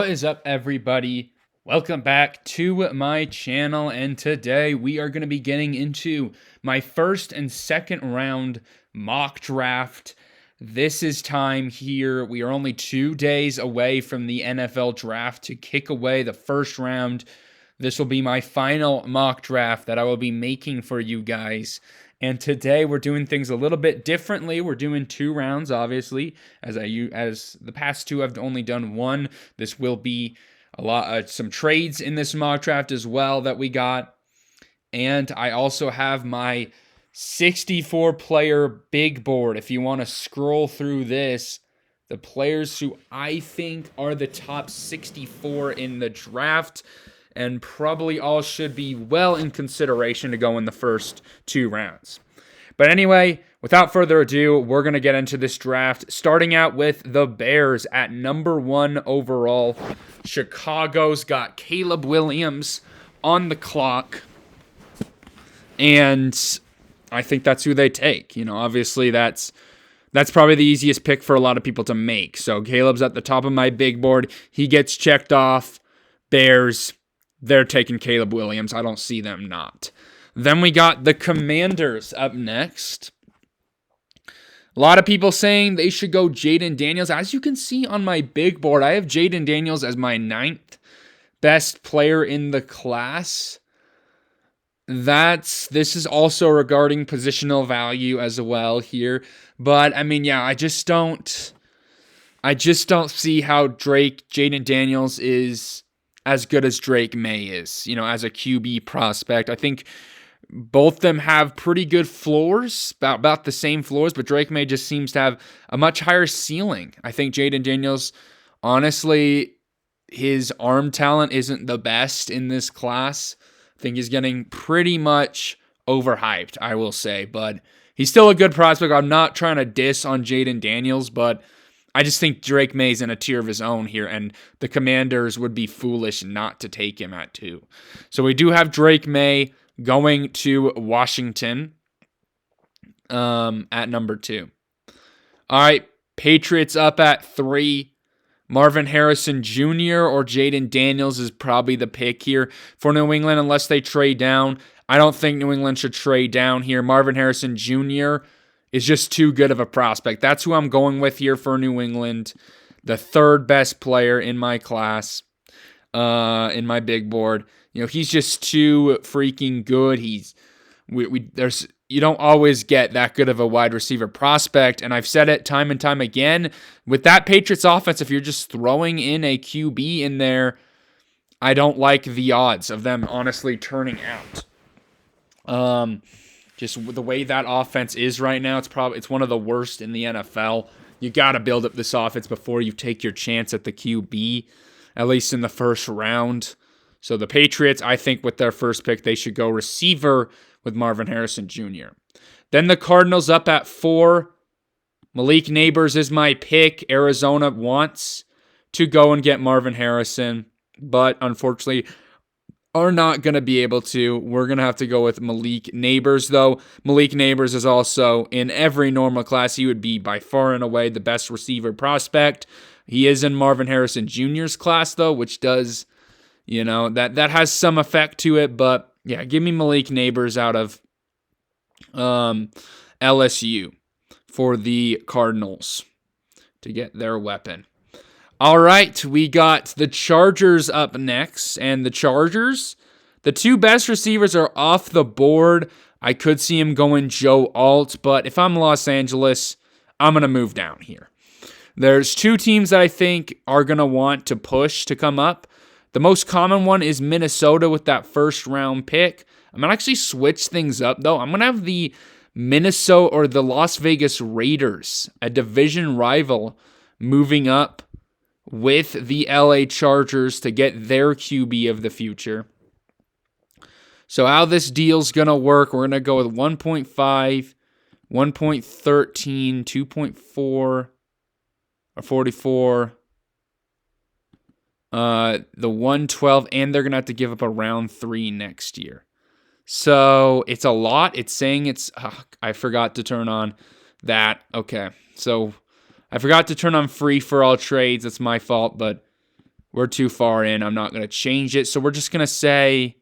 What is up, everybody? Welcome back to my channel, and today we are going to be getting into my first and second round mock draft. This is time here. We are only 2 days away from the NFL draft to kick away the first round. This will be my final mock draft that I will be making for you guys. And today we're doing things a little bit differently. We're doing 2 rounds, obviously, as the past 2 I've only done 1. This will be some trades in this mock draft as well that we got. And I also have my 64 player big board. If you want to scroll through this, the players who I think are the top 64 in the draft, and probably all should be well in consideration to go in the first 2 rounds. But anyway, without further ado, we're going to get into this draft, starting out with the Bears at number 1 overall. Chicago's got Caleb Williams on the clock, and I think that's who they take. Obviously that's probably the easiest pick for a lot of people to make. So Caleb's at the top of my big board. He gets checked off. Bears, they're taking Caleb Williams. I don't see them not. Then we got the Commanders up next. A lot of people saying they should go Jaden Daniels. As you can see on my big board, I have Jaden Daniels as my 9th best player in the class. This is also regarding positional value as well here. But I just don't see how Jaden Daniels is as good as Drake May is, as a QB prospect. I think both of them have pretty good floors, about the same floors, but Drake May just seems to have a much higher ceiling. I think Jaden Daniels, honestly, his arm talent isn't the best in this class. I think he's getting pretty much overhyped, I will say, but he's still a good prospect. I'm not trying to diss on Jaden Daniels, but I just think Drake May's in a tier of his own here, and the Commanders would be foolish not to take him at 2. So we do have Drake May going to Washington at number 2. All right, Patriots up at 3. Marvin Harrison Jr. or Jaden Daniels is probably the pick here for New England unless they trade down. I don't think New England should trade down here. Marvin Harrison Jr. is just too good of a prospect. That's who I'm going with here for New England. The 3rd best player in my class, in my big board. He's just too freaking good. You don't always get that good of a wide receiver prospect, and I've said it time and time again. With that Patriots offense, if you're just throwing in a QB in there, I don't like the odds of them honestly turning out. Just the way that offense is right now, it's one of the worst in the NFL. You got to build up this offense before you take your chance at the QB, at least in the first round. So the Patriots, I think with their first pick, they should go receiver with Marvin Harrison Jr. Then the Cardinals up at 4. Malik Neighbors is my pick. Arizona wants to go and get Marvin Harrison, but unfortunately are not going to be able to. We're going to have to go with Malik Neighbors, though. Malik Neighbors is also, in every normal class, he would be by far and away the best receiver prospect. He is in Marvin Harrison Jr.'s class, though, which does, that has some effect to it. But, yeah, give me Malik Neighbors out of LSU for the Cardinals to get their weapon. All right, we got the Chargers up next, and the Chargers, the 2 best receivers are off the board. I could see him going Joe Alt, but if I'm Los Angeles, I'm going to move down here. There's 2 teams that I think are going to want to push to come up. The most common one is Minnesota with that first round pick. I'm going to actually switch things up, though. I'm going to have the Minnesota or the Las Vegas Raiders, a division rival, moving up with the LA Chargers to get their QB of the future. So how this deal's going to work, we're going to go with 1.5, 1.13, 2.4, or 44, the 112, and they're going to have to give up a round 3 next year. So it's a lot. It's saying I forgot to turn on that. Okay, so I forgot to turn on free for all trades. That's my fault, but We're too far in. I'm not going to change it. So we're just going to say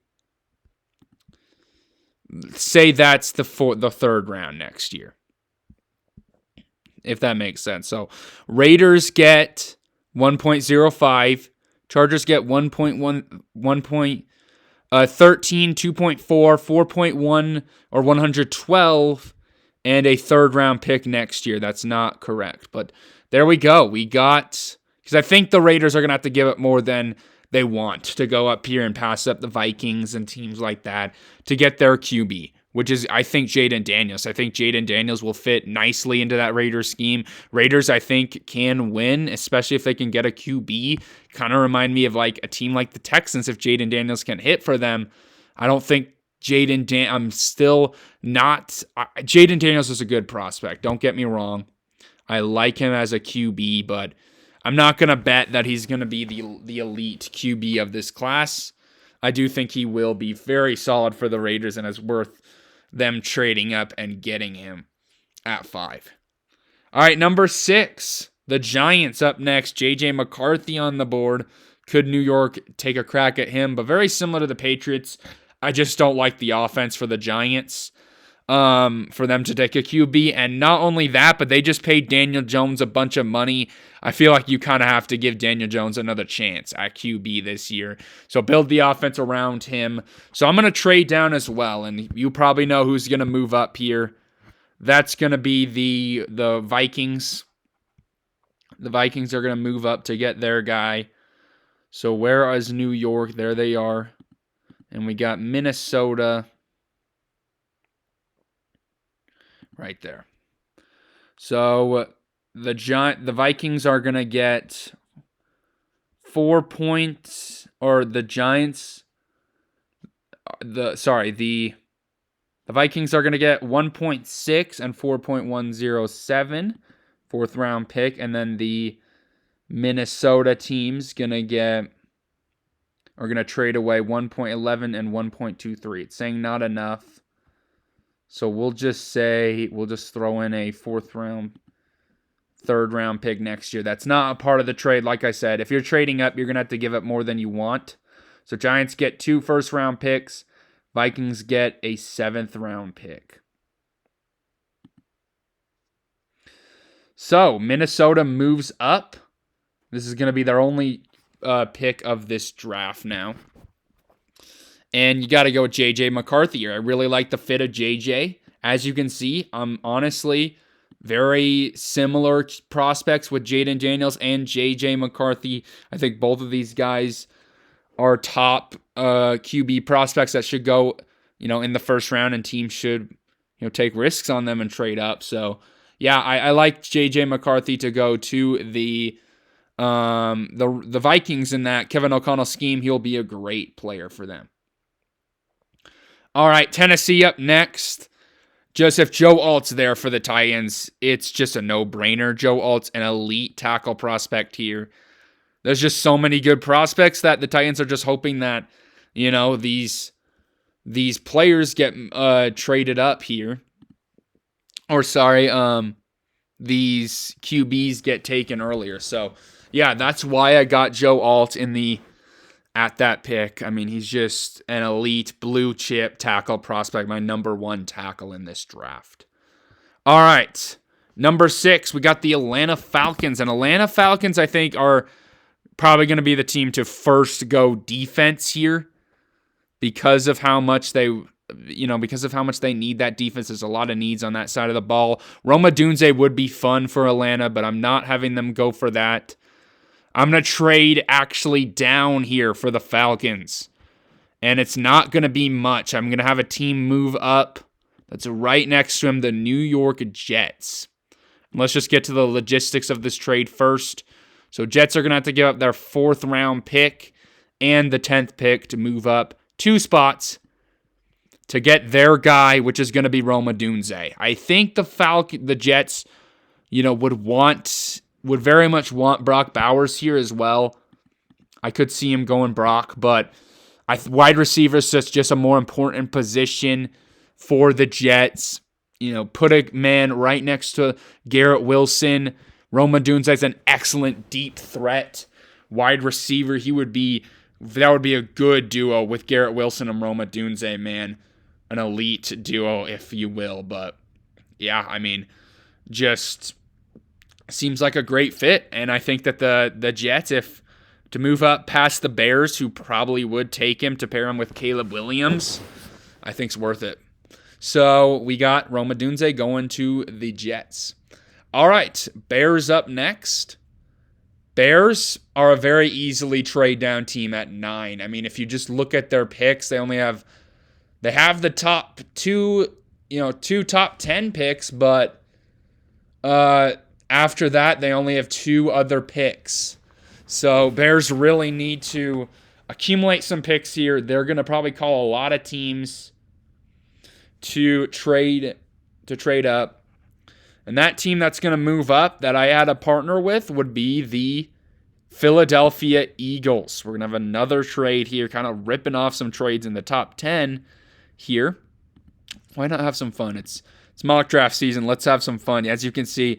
that's the third round next year, if that makes sense. So Raiders get 1.05, Chargers get 1.1, 13, 2.4, 4.1, or 112, and a third round pick next year. That's not correct, but there we go. We got, because I think the Raiders are going to have to give up more than they want to go up here and pass up the Vikings and teams like that to get their QB, which is, I think, Jaden Daniels. I think Jaden Daniels will fit nicely into that Raiders scheme. Raiders, I think, can win, especially if they can get a QB. Kind of remind me of like a team like the Texans if Jaden Daniels can hit for them. I don't think Jaden Daniels is a good prospect. Don't get me wrong. I like him as a QB, but I'm not going to bet that he's going to be the elite QB of this class. I do think he will be very solid for the Raiders and is worth them trading up and getting him at 5. All right, number 6, the Giants up next. J.J. McCarthy on the board. Could New York take a crack at him? But very similar to the Patriots. I just don't like the offense for the Giants. For them to take a QB. And not only that, but they just paid Daniel Jones a bunch of money. I feel like you kind of have to give Daniel Jones another chance at QB this year. So build the offense around him. So I'm going to trade down as well. And you probably know who's going to move up here. That's going to be the Vikings. The Vikings are going to move up to get their guy. So where is New York? There they are. And we got Minnesota right there. So the Vikings are going to get 4 points, or the Giants, the Vikings are going to get 1.6 and 4.107, fourth round pick, and then the Minnesota team's going to trade away 1.11 and 1.23. It's saying not enough. So we'll just throw in a third round pick next year. That's not a part of the trade. Like I said, if you're trading up, you're going to have to give up more than you want. So Giants get 2 first round picks. Vikings get a 7th round pick. So Minnesota moves up. This is going to be their only pick of this draft now. And you got to go with J.J. McCarthy here. I really like the fit of J.J. As you can see, honestly, very similar prospects with Jaden Daniels and J.J. McCarthy. I think both of these guys are top QB prospects that should go, in the first round, and teams should, take risks on them and trade up. So, yeah, I like J.J. McCarthy to go to the Vikings in that Kevin O'Connell scheme. He'll be a great player for them. All right, Tennessee up next. Just if Joe Alt's there for the Titans, it's just a no-brainer. Joe Alt's an elite tackle prospect here. There's just so many good prospects that the Titans are just hoping that, these players get traded up here. Or these QBs get taken earlier. So, yeah, that's why I got Joe Alt at that pick. I mean, he's just an elite blue chip tackle prospect, my number 1 tackle in this draft. All right, number 6, we got the Atlanta Falcons. And Atlanta Falcons, I think, are probably going to be the team to first go defense here because of how much they need that defense. There's a lot of needs on that side of the ball. Rome Odunze would be fun for Atlanta, but I'm not having them go for that. I'm going to trade actually down here for the Falcons. And it's not going to be much. I'm going to have a team move up that's right next to him, the New York Jets. And let's just get to the logistics of this trade first. So Jets are going to have to give up their 4th round pick and the 10th pick to move up 2 spots to get their guy, which is going to be Rome Odunze. I think the Jets, would very much want Brock Bowers here as well. I could see him going Brock, but wide receiver is just a more important position for the Jets. Put a man right next to Garrett Wilson. Rome Odunze is an excellent deep threat. wide receiver. That would be a good duo with Garrett Wilson and Rome Odunze, man. An elite duo, if you will. But yeah, I mean, just seems like a great fit. And I think that the Jets, if to move up past the Bears, who probably would take him to pair him with Caleb Williams, I think's worth it. So we got Rome Odunze going to the Jets. All right, Bears up next. Bears are a very easily trade down team at 9. I mean, if you just look at their picks, they have the top two top 10 picks, but after that they only have 2 other picks. So Bears really need to accumulate some picks here. They're going to probably call a lot of teams to trade up. And that team that's going to move up that I had a partner with would be the Philadelphia Eagles. We're going to have another trade here, kind of ripping off some trades in the top 10 here. Why not have some fun? It's mock draft season. Let's have some fun. As you can see,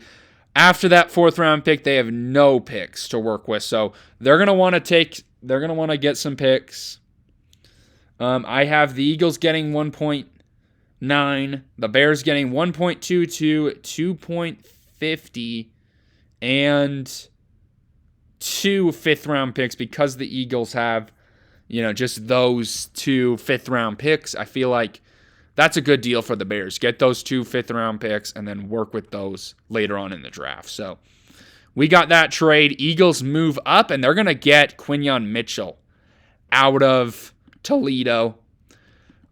after that 4th round pick, they have no picks to work with. So they're going to want to get some picks. I have the Eagles getting 1.9, the Bears getting 1.22, 2.50, and 2 5th round picks because the Eagles have, just those 2 5th round picks. I feel like that's a good deal for the Bears. Get those 2 5th round picks and then work with those later on in the draft. So we got that trade. Eagles move up, and they're going to get Quinyon Mitchell out of Toledo.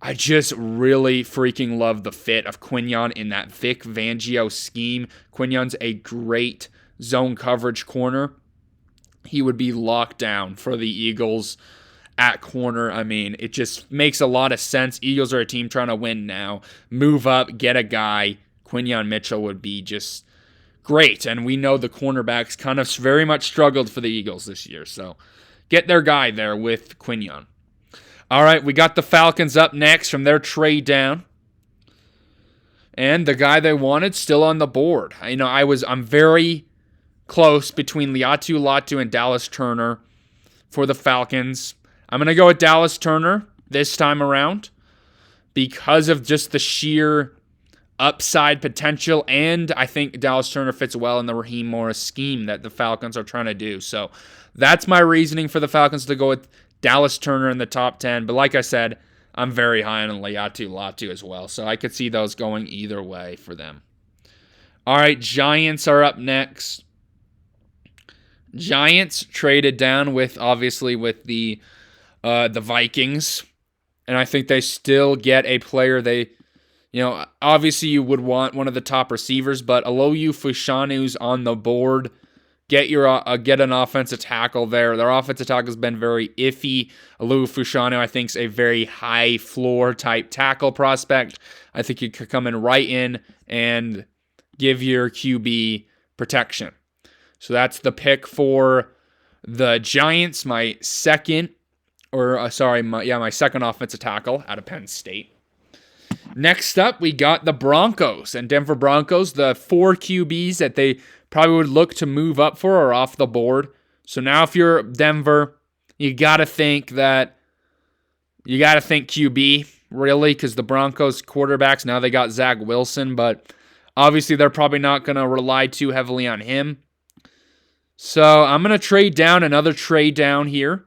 I just really freaking love the fit of Quinyon in that Vic Fangio scheme. Quinyon's a great zone coverage corner. He would be locked down for the Eagles at corner. I mean, it just makes a lot of sense. Eagles are a team trying to win now. Move up, get a guy. Quinyon Mitchell would be just great. And we know the cornerbacks kind of very much struggled for the Eagles this year. So get their guy there with Quinyon. All right, we got the Falcons up next from their trade down. And the guy they wanted still on the board. I'm very close between Liatu Latu and Dallas Turner for the Falcons. I'm going to go with Dallas Turner this time around because of just the sheer upside potential, and I think Dallas Turner fits well in the Raheem Morris scheme that the Falcons are trying to do. So that's my reasoning for the Falcons to go with Dallas Turner in the top 10. But like I said, I'm very high on Liatu Latu as well, so I could see those going either way for them. All right, Giants are up next. Giants traded down with the Vikings, and I think they still get a player. Obviously you would want one of the top receivers, but Aloyu Fushanu's on the board. Get an offensive tackle there. Their offensive tackle has been very iffy. Aloyu Fusanu, I think, is a very high floor type tackle prospect. I think he could come right in and give your QB protection. So that's the pick for the Giants. My second offensive tackle out of Penn State. Next up, we got the Broncos and Denver Broncos. The 4 QBs that they probably would look to move up for are off the board. So now if you're Denver, you got to think QB, really, because the Broncos quarterbacks, now they got Zach Wilson, but obviously they're probably not going to rely too heavily on him. So I'm going to trade down another trade down here.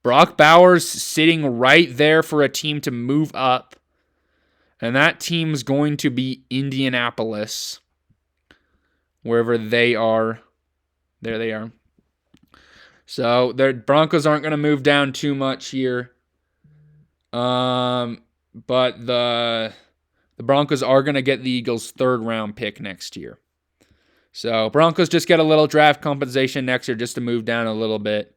Brock Bowers sitting right there for a team to move up. And that team's going to be Indianapolis. Wherever they are. There they are. So the Broncos aren't going to move down too much here. But the Broncos are going to get the Eagles' 3rd round pick next year. So Broncos just get a little draft compensation next year just to move down a little bit.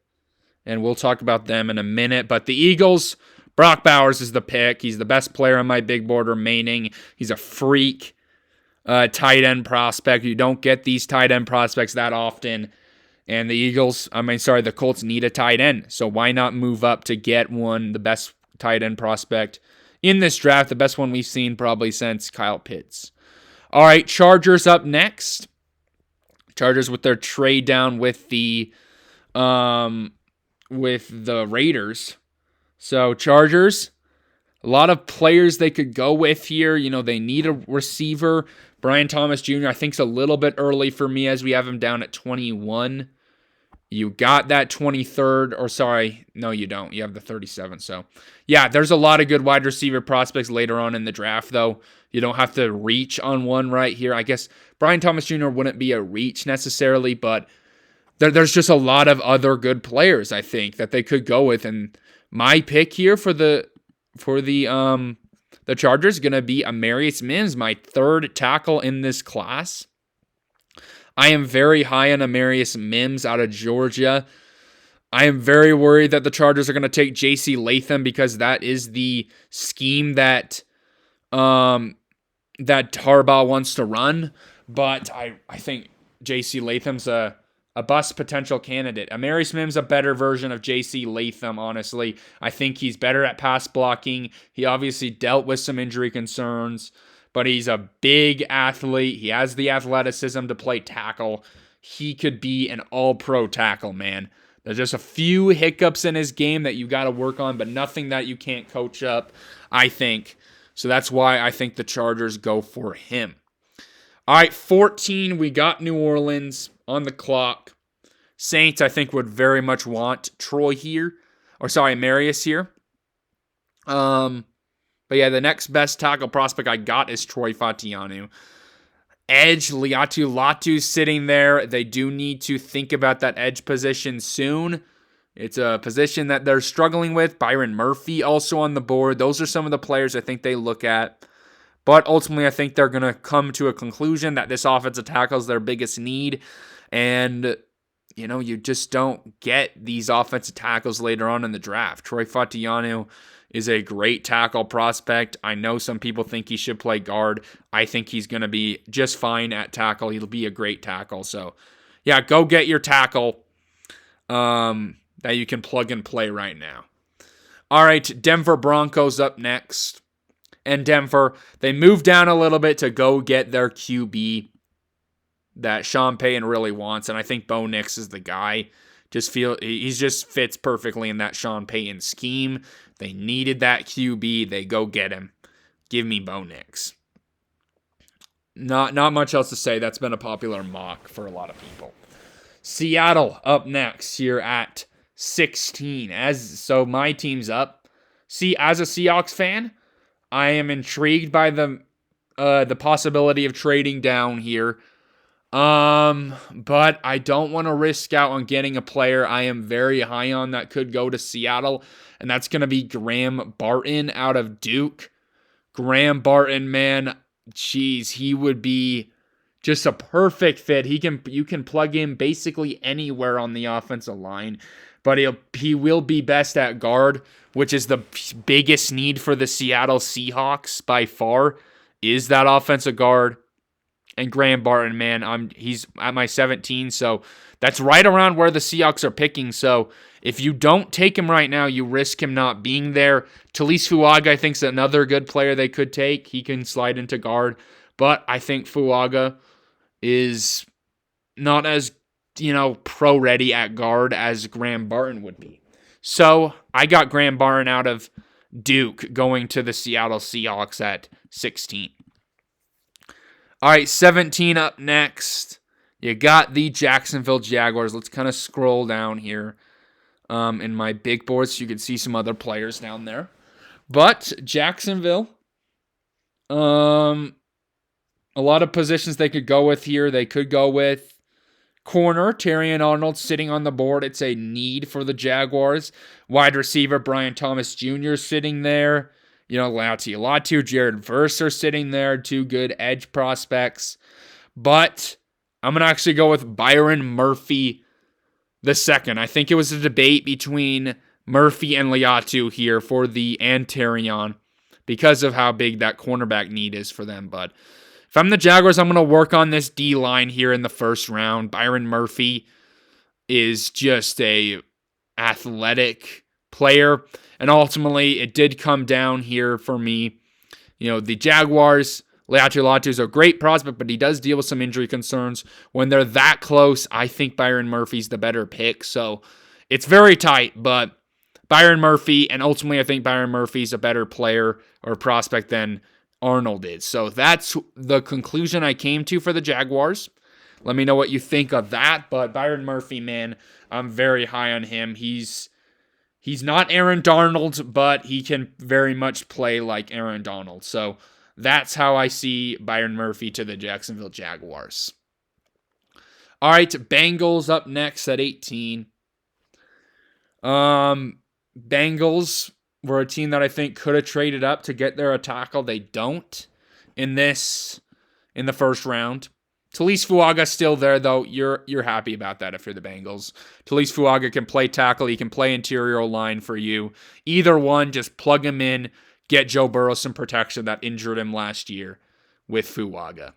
And we'll talk about them in a minute. But the Eagles, Brock Bowers is the pick. He's the best player on my big board remaining. He's a freak tight end prospect. You don't get these tight end prospects that often. And the Colts need a tight end. So why not move up to get the best tight end prospect in this draft, the best one we've seen probably since Kyle Pitts. All right, Chargers up next. Chargers with their trade down with the with the Raiders. So Chargers, a lot of players they could go with here. They need a receiver. Brian Thomas Jr. I think is a little bit early for me as we have him down at 21. You got that 23rd, or sorry, no, you don't. You have the 37th. So, yeah, there's a lot of good wide receiver prospects later on in the draft, though. You don't have to reach on one right here. I guess Brian Thomas Jr. wouldn't be a reach necessarily, but there's just a lot of other good players, I think, that they could go with. And my pick here for the Chargers is going to be Amarius Mims, my third tackle in this class. I am very high on Amarius Mims out of Georgia. I am very worried that the Chargers are going to take J.C. Latham because that is the scheme that that Harbaugh wants to run. But I think J.C. Latham's a bust potential candidate. Amarius Mims a better version of J.C. Latham, honestly. I think he's better at pass blocking. He obviously dealt with some injury concerns, but he's a big athlete. He has the athleticism to play tackle. He could be an all-pro tackle, man. There's just a few hiccups in his game that you got to work on, but nothing that you can't coach up, I think. So that's why I think the Chargers go for him. All right, 14, we got New Orleans on the clock. Saints, I think, would very much want Marius here. But yeah, the next best tackle prospect I got is Troy Fatianu. Edge, Liatu Latu's sitting there. They do need to think about that edge position soon. It's a position that they're struggling with. Byron Murphy also on the board. Those are some of the players I think they look at. But ultimately, I think they're going to come to a conclusion that this offensive tackle is their biggest need. And, you just don't get these offensive tackles later on in the draft. Troy Fatianu is a great tackle prospect. I know some people think he should play guard. I think he's going to be just fine at tackle. He'll be a great tackle. So, yeah, go get your tackle that you can plug and play right now. All right, Denver Broncos up next. And Denver, they moved down a little bit to go get their QB that Sean Payton really wants. And I think Bo Nix is the guy. He just fits perfectly in that Sean Payton scheme. They needed that QB. They go get him. Give me Bo Nix. Not much else to say. That's been a popular mock for a lot of people. Seattle up next here at 16. So my team's up. See, as a Seahawks fan, I am intrigued by the possibility of trading down here. But I don't want to risk out on getting a player I am very high on that could go to Seattle, and that's going to be Graham Barton out of Duke. Graham Barton, man, geez, he would be just a perfect fit. You can plug in basically anywhere on the offensive line, but he will be best at guard, which is the biggest need for the Seattle Seahawks by far, is that offensive guard. And Graham Barton, man, he's at my 17, so that's right around where the Seahawks are picking. So if you don't take him right now, you risk him not being there. Talise Fuaga, I think, is another good player they could take. He can slide into guard, but I think Fuaga is not as, pro-ready at guard as Graham Barton would be. So I got Graham Barton out of Duke going to the Seattle Seahawks at 16. All right, 17 up next. You got the Jacksonville Jaguars. Let's kind of scroll down here in my big board so you can see some other players down there. But Jacksonville, a lot of positions they could go with here. They could go with corner, Terrion Arnold sitting on the board. It's a need for the Jaguars. Wide receiver, Brian Thomas Jr. sitting there. Latu, Jared Verse are sitting there. Two good edge prospects. But I'm going to actually go with Byron Murphy the second. I think it was a debate between Murphy and Liatu here for the Terrion because of how big that cornerback need is for them. But if I'm the Jaguars, I'm going to work on this D-line here in the first round. Byron Murphy is just a athletic player. And ultimately, it did come down here for me. The Jaguars Latu is a great prospect, but he does deal with some injury concerns. When they're that close, I think Byron Murphy's the better pick. So it's very tight, but Byron Murphy, and ultimately I think Byron Murphy's a better player or prospect than Arnold is. So that's the conclusion I came to for the Jaguars. Let me know what you think of that. But Byron Murphy, man, I'm very high on him. He's not Aaron Donald, but he can very much play like Aaron Donald. So that's how I see Byron Murphy to the Jacksonville Jaguars. All right, Bengals up next at 18. Bengals were a team that I think could have traded up to get their tackle. They don't in the first round. Talise Fuaga's still there, though. You're happy about that if you're the Bengals. Talise Fuaga can play tackle. He can play interior line for you. Either one, just plug him in. Get Joe Burrow some protection that injured him last year with Fuaga.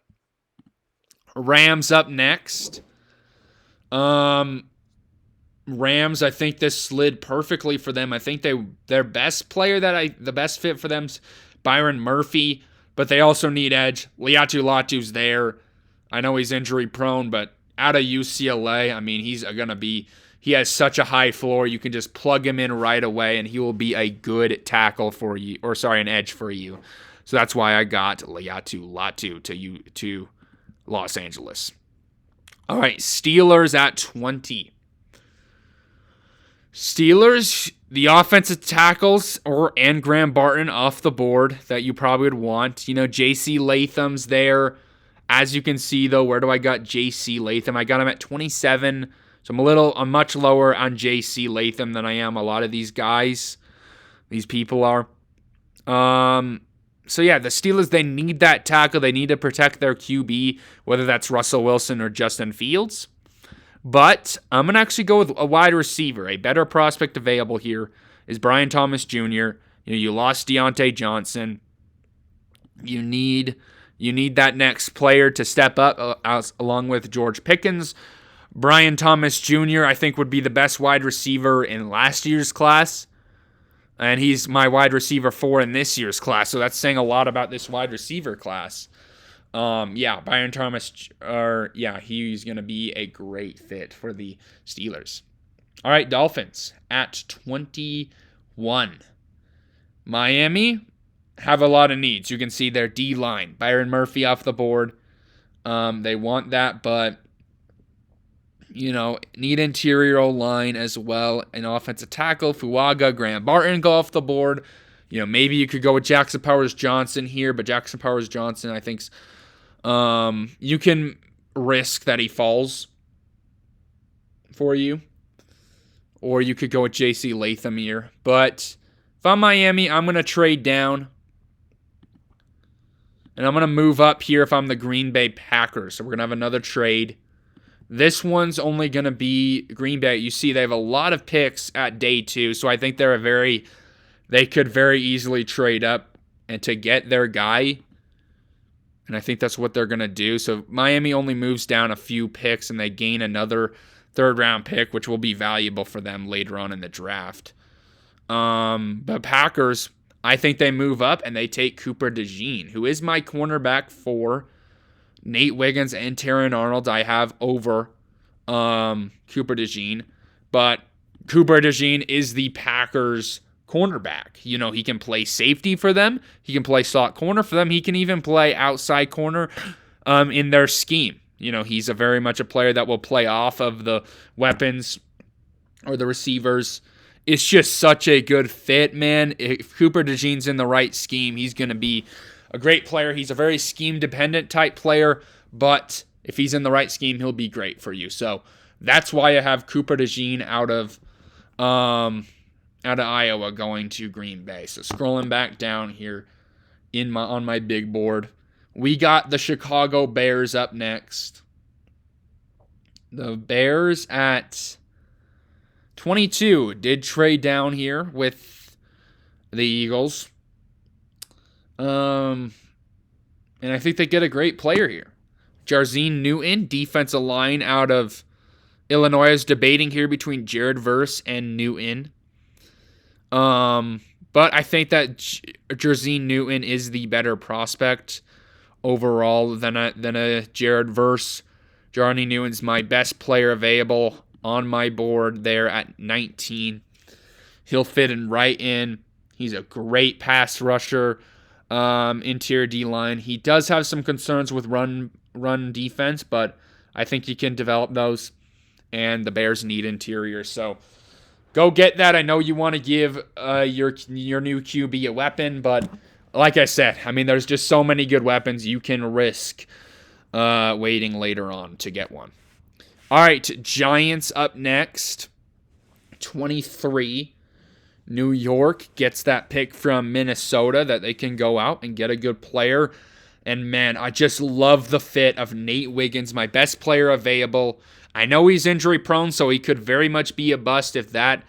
Rams up next. Rams, I think this slid perfectly for them. I think their best player the best fit for them's Byron Murphy, but they also need edge. Latu's there. I know he's injury prone, but out of UCLA, I mean, he has such a high floor. You can just plug him in right away, and he will be a good tackle for you, an edge for you. So that's why I got Latu to Los Angeles. All right, Steelers at 20. Steelers, the offensive tackles and Graham Barton off the board that you probably would want. You know, J.C. Latham's there. As you can see, though, where do I got J.C. Latham? I got him at 27. So I'm much lower on J.C. Latham than I am a lot of these guys. These people are. So yeah, the Steelers, they need that tackle. They need to protect their QB, whether that's Russell Wilson or Justin Fields. But I'm going to actually go with a wide receiver. A better prospect available here is Brian Thomas Jr. You lost Deontay Johnson. You need that next player to step up along with George Pickens. Brian Thomas Jr., I think, would be the best wide receiver in last year's class. And he's my wide receiver 4 in this year's class. So that's saying a lot about this wide receiver class. Brian Thomas, he's going to be a great fit for the Steelers. All right, Dolphins at 21. Miami have a lot of needs. You can see their D-line. Byron Murphy off the board. They want that, but, need interior line as well. An offensive tackle, Fuaga, Graham Barton go off the board. Maybe you could go with Jackson Powers-Johnson here, but Jackson Powers-Johnson, I think, you can risk that he falls for you. Or you could go with J.C. Latham here. But if I'm Miami, I'm going to trade down. And I'm going to move up here if I'm the Green Bay Packers. So we're going to have another trade. This one's only going to be Green Bay. You see, they have a lot of picks at day 2. So I think they could very easily trade up and to get their guy. And I think that's what they're going to do. So Miami only moves down a few picks and they gain another third-round pick, which will be valuable for them later on in the draft. But Packers, I think they move up and they take Cooper DeJean, who is my cornerback 4. Nate Wiggins and Terran Arnold I have over Cooper DeJean. But Cooper DeJean is the Packers' cornerback. He can play safety for them. He can play slot corner for them. He can even play outside corner in their scheme. He's very much a player that will play off of the weapons or the receivers. It's just such a good fit, man. If Cooper DeJean's in the right scheme, he's going to be a great player. He's a very scheme-dependent type player, but if he's in the right scheme, he'll be great for you. So that's why I have Cooper DeJean out of Iowa going to Green Bay. So scrolling back down here on my big board, we got the Chicago Bears up next. The Bears at 22 did trade down here with the Eagles. And I think they get a great player here. Jarzine Newton, defensive line out of Illinois, is debating here between Jared Verse and Newton. But I think that Jarzine Newton is the better prospect overall than a Jared Verse. Johnny Newton's my best player available on my board there at 19. He'll fit in right in. He's a great pass rusher, interior D-line. He does have some concerns with run defense, but I think he can develop those, and the Bears need interior. So go get that. I know you want to give your new QB a weapon, but like I said, I mean, there's just so many good weapons you can risk waiting later on to get one. All right, Giants up next. 23. New York gets that pick from Minnesota that they can go out and get a good player. And man, I just love the fit of Nate Wiggins, my best player available. I know he's injury prone, so he could very much be a bust if that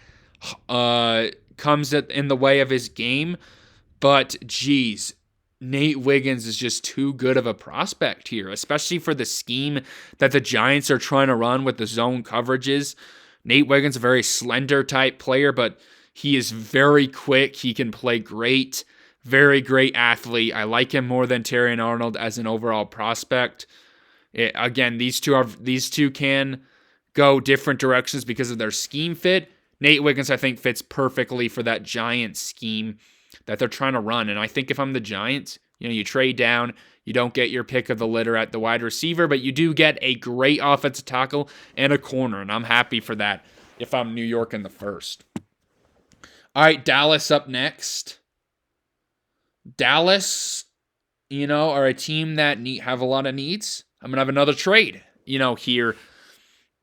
comes in the way of his game. But geez, Nate Wiggins is just too good of a prospect here, especially for the scheme that the Giants are trying to run with the zone coverages. Nate Wiggins, a very slender type player, but he is very quick. He can play great. Very great athlete. I like him more than Terrion Arnold as an overall prospect. Again, these two can go different directions because of their scheme fit. Nate Wiggins, I think, fits perfectly for that Giants scheme that they're trying to run. And I think if I'm the Giants, you trade down, you don't get your pick of the litter at the wide receiver, but you do get a great offensive tackle and a corner, and I'm happy for that if I'm New York in the first. All right, Dallas up next. Dallas, are a team that have a lot of needs. I'm going to have another trade, here.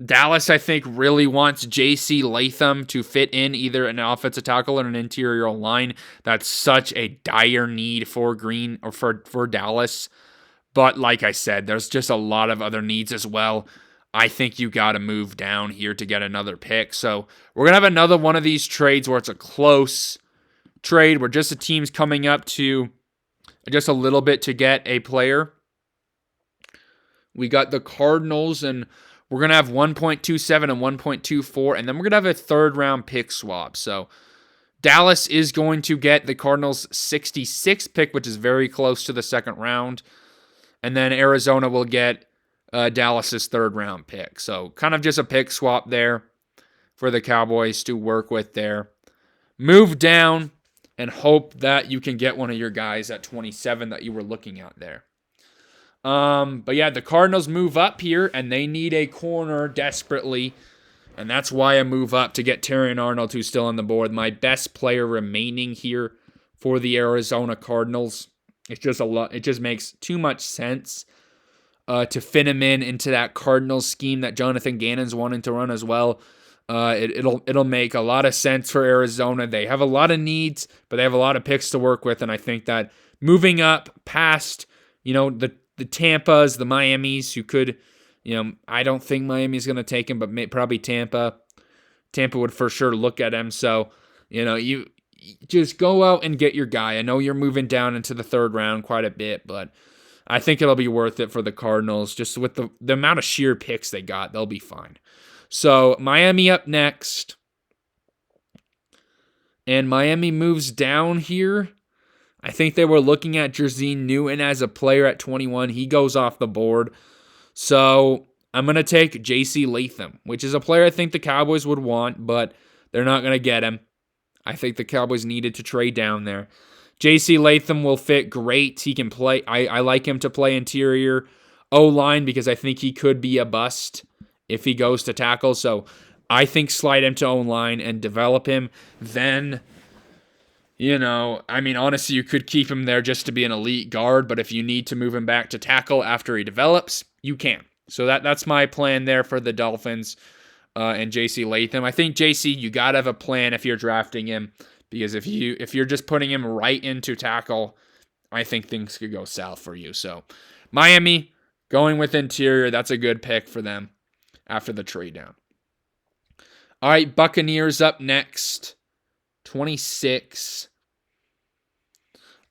Dallas, I think, really wants J.C. Latham to fit in either an offensive tackle or an interior line. That's such a dire need for Dallas. But like I said, there's just a lot of other needs as well. I think you got to move down here to get another pick. So we're going to have another one of these trades where it's a close trade where just the team's coming up to just a little bit to get a player. We got the Cardinals, and we're going to have 1.27 and 1.24, and then we're going to have a third-round pick swap. So Dallas is going to get the Cardinals' 66th pick, which is very close to the second round. And then Arizona will get Dallas's third-round pick. So kind of just a pick swap there for the Cowboys to work with there. Move down and hope that you can get one of your guys at 27 that you were looking at there. But yeah, the Cardinals move up here, and they need a corner desperately, and that's why I move up to get Terrion Arnold, who's still on the board. My best player remaining here for the Arizona Cardinals. It's just it just makes too much sense to fit him into that Cardinals scheme that Jonathan Gannon's wanting to run as well. It'll make a lot of sense for Arizona. They have a lot of needs, but they have a lot of picks to work with, and I think that moving up past, the Tampas, the Miamis, who could, I don't think Miami's going to take him, but probably Tampa. Tampa would for sure look at him. So, you just go out and get your guy. I know you're moving down into the third round quite a bit, but I think it'll be worth it for the Cardinals. Just with the amount of sheer picks they got, they'll be fine. So, Miami up next. And Miami moves down here. I think they were looking at Jersey Newton as a player at 21. He goes off the board. So I'm going to take J.C. Latham, which is a player I think the Cowboys would want, but they're not going to get him. I think the Cowboys needed to trade down there. J.C. Latham will fit great. He can play. I like him to play interior O-line because I think he could be a bust if he goes to tackle. So I think slide him to O-line and develop him. Then, honestly, you could keep him there just to be an elite guard, but if you need to move him back to tackle after he develops, you can. So that's my plan there for the Dolphins and J.C. Latham. I think J.C., you got to have a plan if you're drafting him, because if you're just putting him right into tackle, I think things could go south for you. So Miami going with interior, that's a good pick for them after the trade down. All right, Buccaneers up next. 26.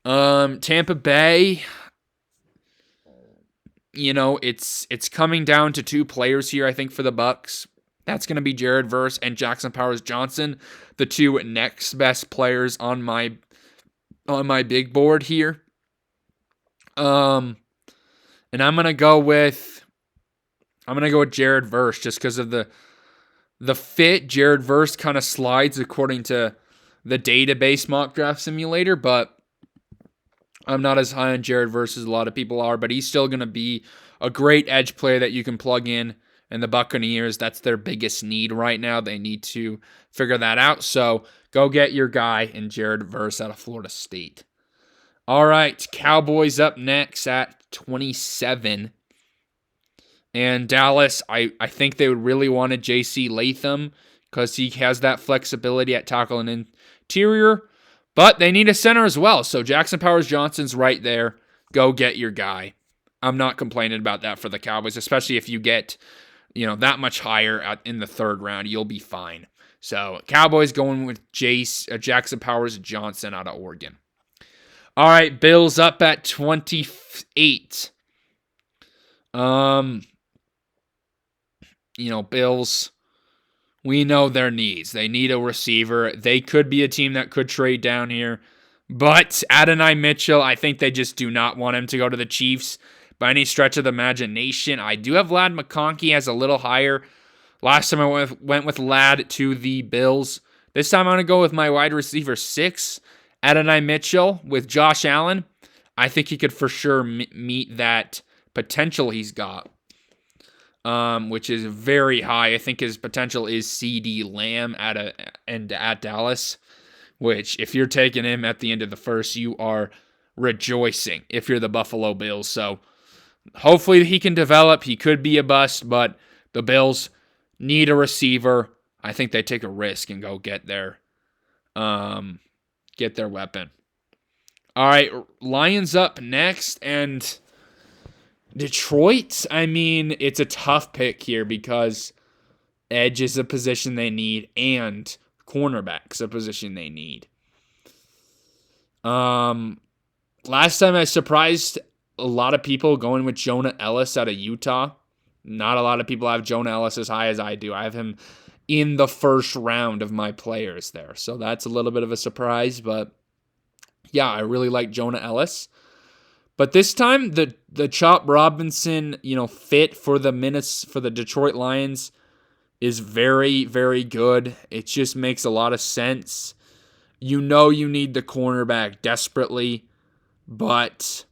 Tampa Bay, it's coming down to two players here, I think, for the Bucs. That's going to be Jared Verse and Jackson Powers-Johnson, the two next best players on my big board here. And I'm gonna go with Jared Verse just because of the fit. Jared Verse kind of slides according to the database mock draft simulator, but I'm not as high on Jared Verse as a lot of people are, but he's still going to be a great edge player that you can plug in. And the Buccaneers, that's their biggest need right now. They need to figure that out. So go get your guy in Jared Verse out of Florida State. All right, Cowboys up next at 27. And Dallas, I think they would really want a J.C. Latham because he has that flexibility at tackle and interior. But they need a center as well. So Jackson Powers-Johnson's right there. Go get your guy. I'm not complaining about that for the Cowboys, especially if you get, that much higher in the third round. You'll be fine. So Cowboys going with Jackson Powers-Johnson out of Oregon. All right, Bills up at 28. Bills, we know their needs. They need a receiver. They could be a team that could trade down here. But Adonai Mitchell, I think they just do not want him to go to the Chiefs by any stretch of the imagination. I do have Ladd McConkey as a little higher. Last time I went with Ladd to the Bills. This time I'm going to go with my wide receiver 6, Adonai Mitchell, with Josh Allen. I think he could for sure meet that potential he's got, which is very high. I think his potential is CD Lamb at Dallas, which if you're taking him at the end of the first, you are rejoicing if you're the Buffalo Bills. So hopefully he can develop. He could be a bust, but the Bills need a receiver. I think they take a risk and go get their weapon. All right, Lions up next, and Detroit, it's a tough pick here because edge is a position they need and cornerback's a position they need. Last time I surprised a lot of people going with Jonah Ellis out of Utah. Not a lot of people have Jonah Ellis as high as I do. I have him in the first round of my players there. So that's a little bit of a surprise, but yeah, I really like Jonah Ellis. But this time, the Chop Robinson, fit for the Detroit Lions is very, very good. It just makes a lot of sense. You need the cornerback desperately, but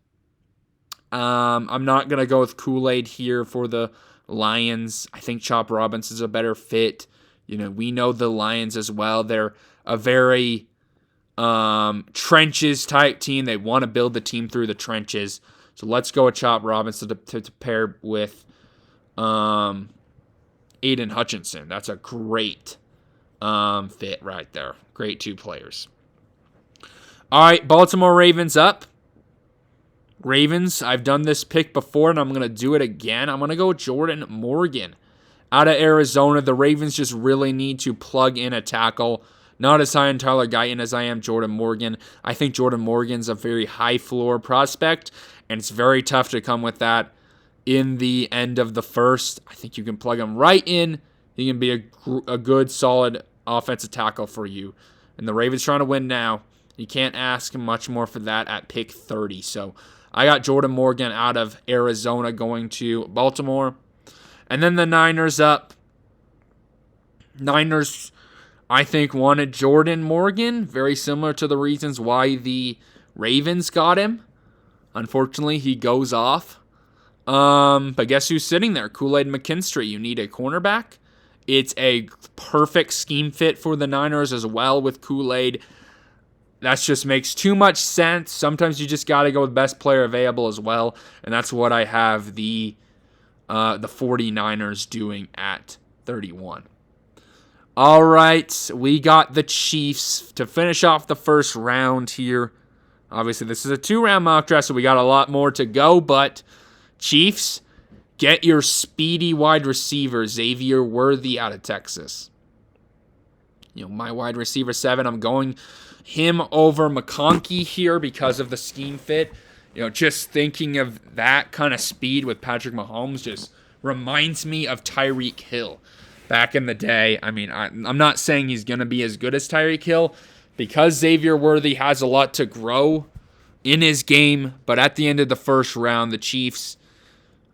I'm not going to go with Kool-Aid here for the Lions. I think Chop Robinson's a better fit. We know the Lions as well. They're a very trenches type team. They want to build the team through the trenches. So let's go with Chop Robinson to pair with Aiden Hutchinson. That's a great fit right there. Great two players. All right, Baltimore Ravens up. Ravens, I've done this pick before, and I'm going to do it again. I'm going to go with Jordan Morgan out of Arizona. The Ravens just really need to plug in a tackle. Not as high on Tyler Guyton as I am Jordan Morgan. I think Jordan Morgan's a very high floor prospect, and it's very tough to come with that in the end of the first. I think you can plug him right in. He can be a good, solid offensive tackle for you. And the Ravens trying to win now. You can't ask much more for that at pick 30. So I got Jordan Morgan out of Arizona going to Baltimore. And then the Niners up. Niners, I think, wanted Jordan Morgan. Very similar to the reasons why the Ravens got him. Unfortunately, he goes off. But guess who's sitting there? Kool-Aid McKinstry. You need a cornerback. It's a perfect scheme fit for the Niners as well with Kool-Aid. That just makes too much sense. Sometimes you just got to go with best player available as well. And that's what I have the 49ers doing at 31. All right, we got the Chiefs to finish off the first round here. Obviously, this is a 2-round mock draft, so we got a lot more to go. But Chiefs, get your speedy wide receiver, Xavier Worthy out of Texas. My wide receiver 7, I'm going him over McConkey here because of the scheme fit. Just thinking of that kind of speed with Patrick Mahomes just reminds me of Tyreek Hill back in the day. I'm not saying he's going to be as good as Tyreek Hill because Xavier Worthy has a lot to grow in his game. But at the end of the first round, the Chiefs,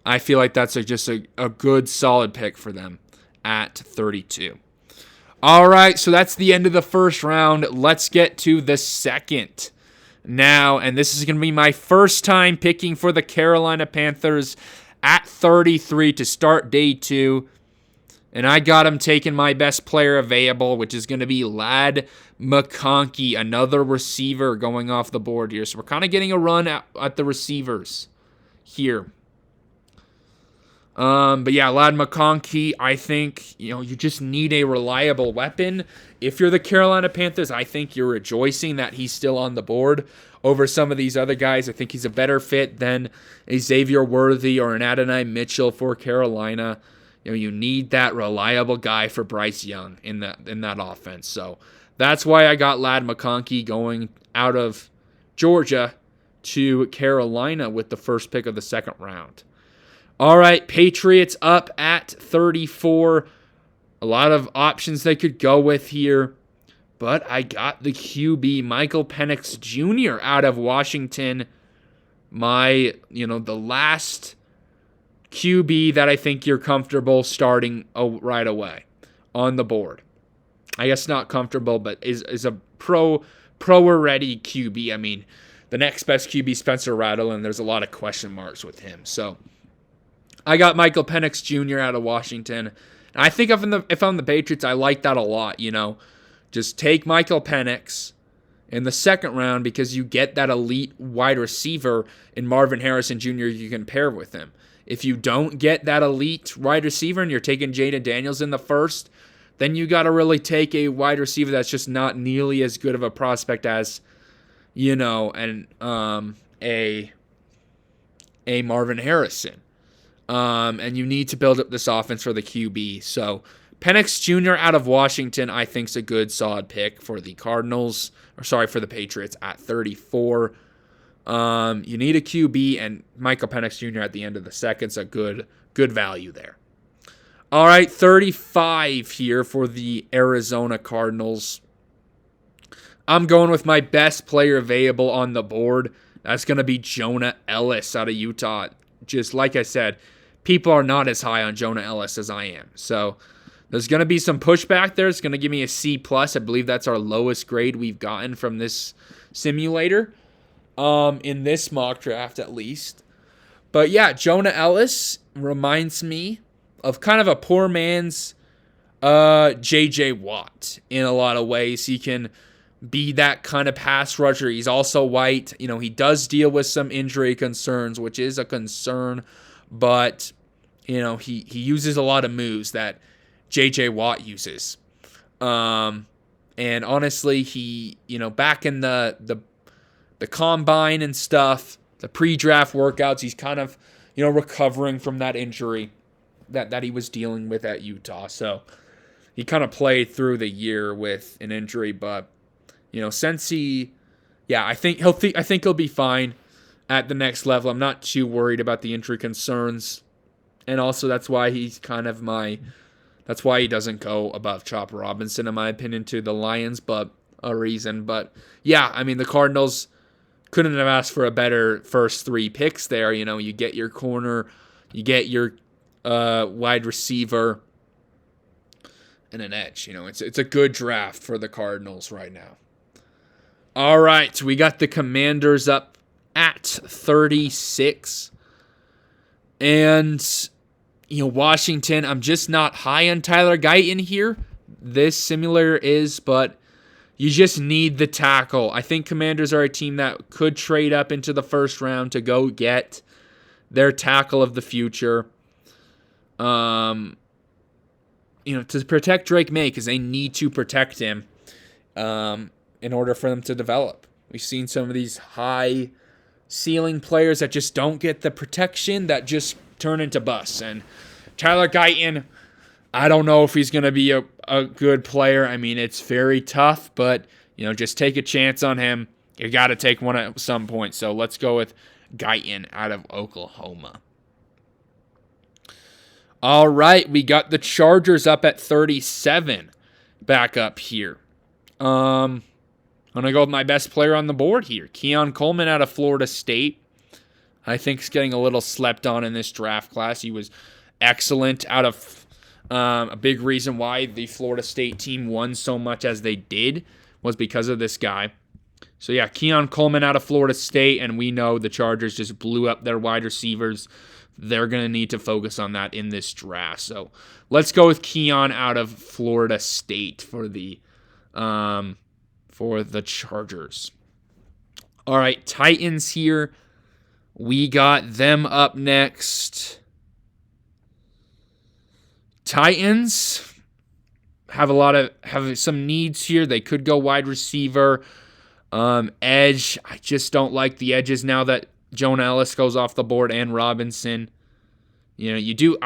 I feel like that's just a good, solid pick for them at 32. All right, so that's the end of the first round. Let's get to the second now, and this is going to be my first time picking for the Carolina Panthers at 33 to start day 2. And I got him taking my best player available, which is going to be Ladd McConkey, another receiver going off the board here. So we're kind of getting a run at the receivers here. But yeah, Ladd McConkey, I think, you just need a reliable weapon. If you're the Carolina Panthers, I think you're rejoicing that he's still on the board over some of these other guys. I think he's a better fit than a Xavier Worthy or an Adonai Mitchell for Carolina. You need that reliable guy for Bryce Young in that offense. So that's why I got Ladd McConkey going out of Georgia to Carolina with the first pick of the second round. All right, Patriots up at 34. A lot of options they could go with here. But I got the QB, Michael Penix Jr. out of Washington. The last QB that I think you're comfortable starting right away on the board. I guess not comfortable, but is a pro-ready QB. I mean, the next best QB, Spencer Rattler, and there's a lot of question marks with him. So I got Michael Penix Jr. out of Washington. And I think if I'm the Patriots, I like that a lot. Just take Michael Penix in the second round because you get that elite wide receiver in Marvin Harrison Jr. you can pair with him. If you don't get that elite wide receiver and you're taking Jaden Daniels in the first, then you got to really take a wide receiver that's just not nearly as good of a prospect as, a Marvin Harrison. And you need to build up this offense for the QB. So Penix Jr. out of Washington, I think, is a good, solid pick for the for the Patriots at 34. You need a QB, and Michael Penix Jr. at the end of the second is a good value there. All right, 35 here for the Arizona Cardinals. I'm going with my best player available on the board. That's going to be Jonah Ellis out of Utah. Just like I said, people are not as high on Jonah Ellis as I am. So there's going to be some pushback there. It's going to give me a C+. I believe that's our lowest grade we've gotten from this simulator. In this mock draft at least. But yeah, Jonah Ellis reminds me of kind of a poor man's J.J. Watt in a lot of ways. He can be that kind of pass rusher. He's also white. He does deal with some injury concerns, which is a concern. But, he uses a lot of moves that J.J. Watt uses. And honestly, he, back in the combine and stuff, the pre-draft workouts, he's kind of, recovering from that injury that he was dealing with at Utah. So he kind of played through the year with an injury, but since I think he'll be fine at the next level. I'm not too worried about the injury concerns, and also that's why he's that's why he doesn't go above Chopper Robinson in my opinion to the Lions, but a reason. But yeah, I mean the Cardinals couldn't have asked for a better first 3 picks there. You get your corner, you get your wide receiver, and an edge. It's a good draft for the Cardinals right now. All right, so we got the Commanders up at 36. And, Washington, I'm just not high on Tyler Guyton here. This simulator is, but you just need the tackle. I think Commanders are a team that could trade up into the first round to go get their tackle of the future. To protect Drake May, because they need to protect him in order for them to develop. We've seen some of these high ceiling players that just don't get the protection, that just turn into busts. And Tyler Guyton, I don't know if he's going to be a good player. I mean, it's very tough, but, just take a chance on him. You got to take one at some point. So let's go with Guyton out of Oklahoma. All right, we got the Chargers up at 37 back up here. I'm going to go with my best player on the board here, Keon Coleman out of Florida State. I think he's getting a little slept on in this draft class. He was excellent out of a big reason why the Florida State team won so much as they did was because of this guy. So yeah, Keon Coleman out of Florida State, and we know the Chargers just blew up their wide receivers. They're going to need to focus on that in this draft. So let's go with Keon out of Florida State for the Chargers. All right, Titans here. We got them up next. Titans have some needs here. They could go wide receiver, edge. I just don't like the edges now that Jonah Ellis goes off the board and Robinson. You know, you do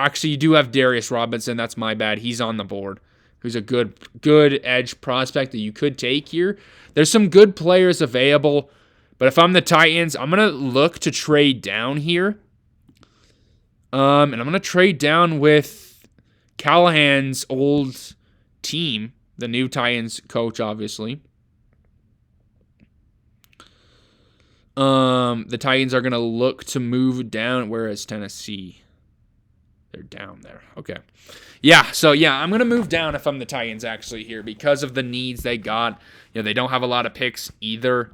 have Darius Robinson. That's my bad. He's on the board. Who's a good edge prospect that you could take here. There's some good players available, but if I'm the Titans, I'm gonna look to trade down here. And I'm gonna trade down with Callahan's old team, the new Titans coach, obviously. The Titans are going to look to move down. Where is Tennessee? They're down there. Okay. Yeah, I'm going to move down if I'm the Titans actually here because of the needs they got. You know, they don't have a lot of picks either.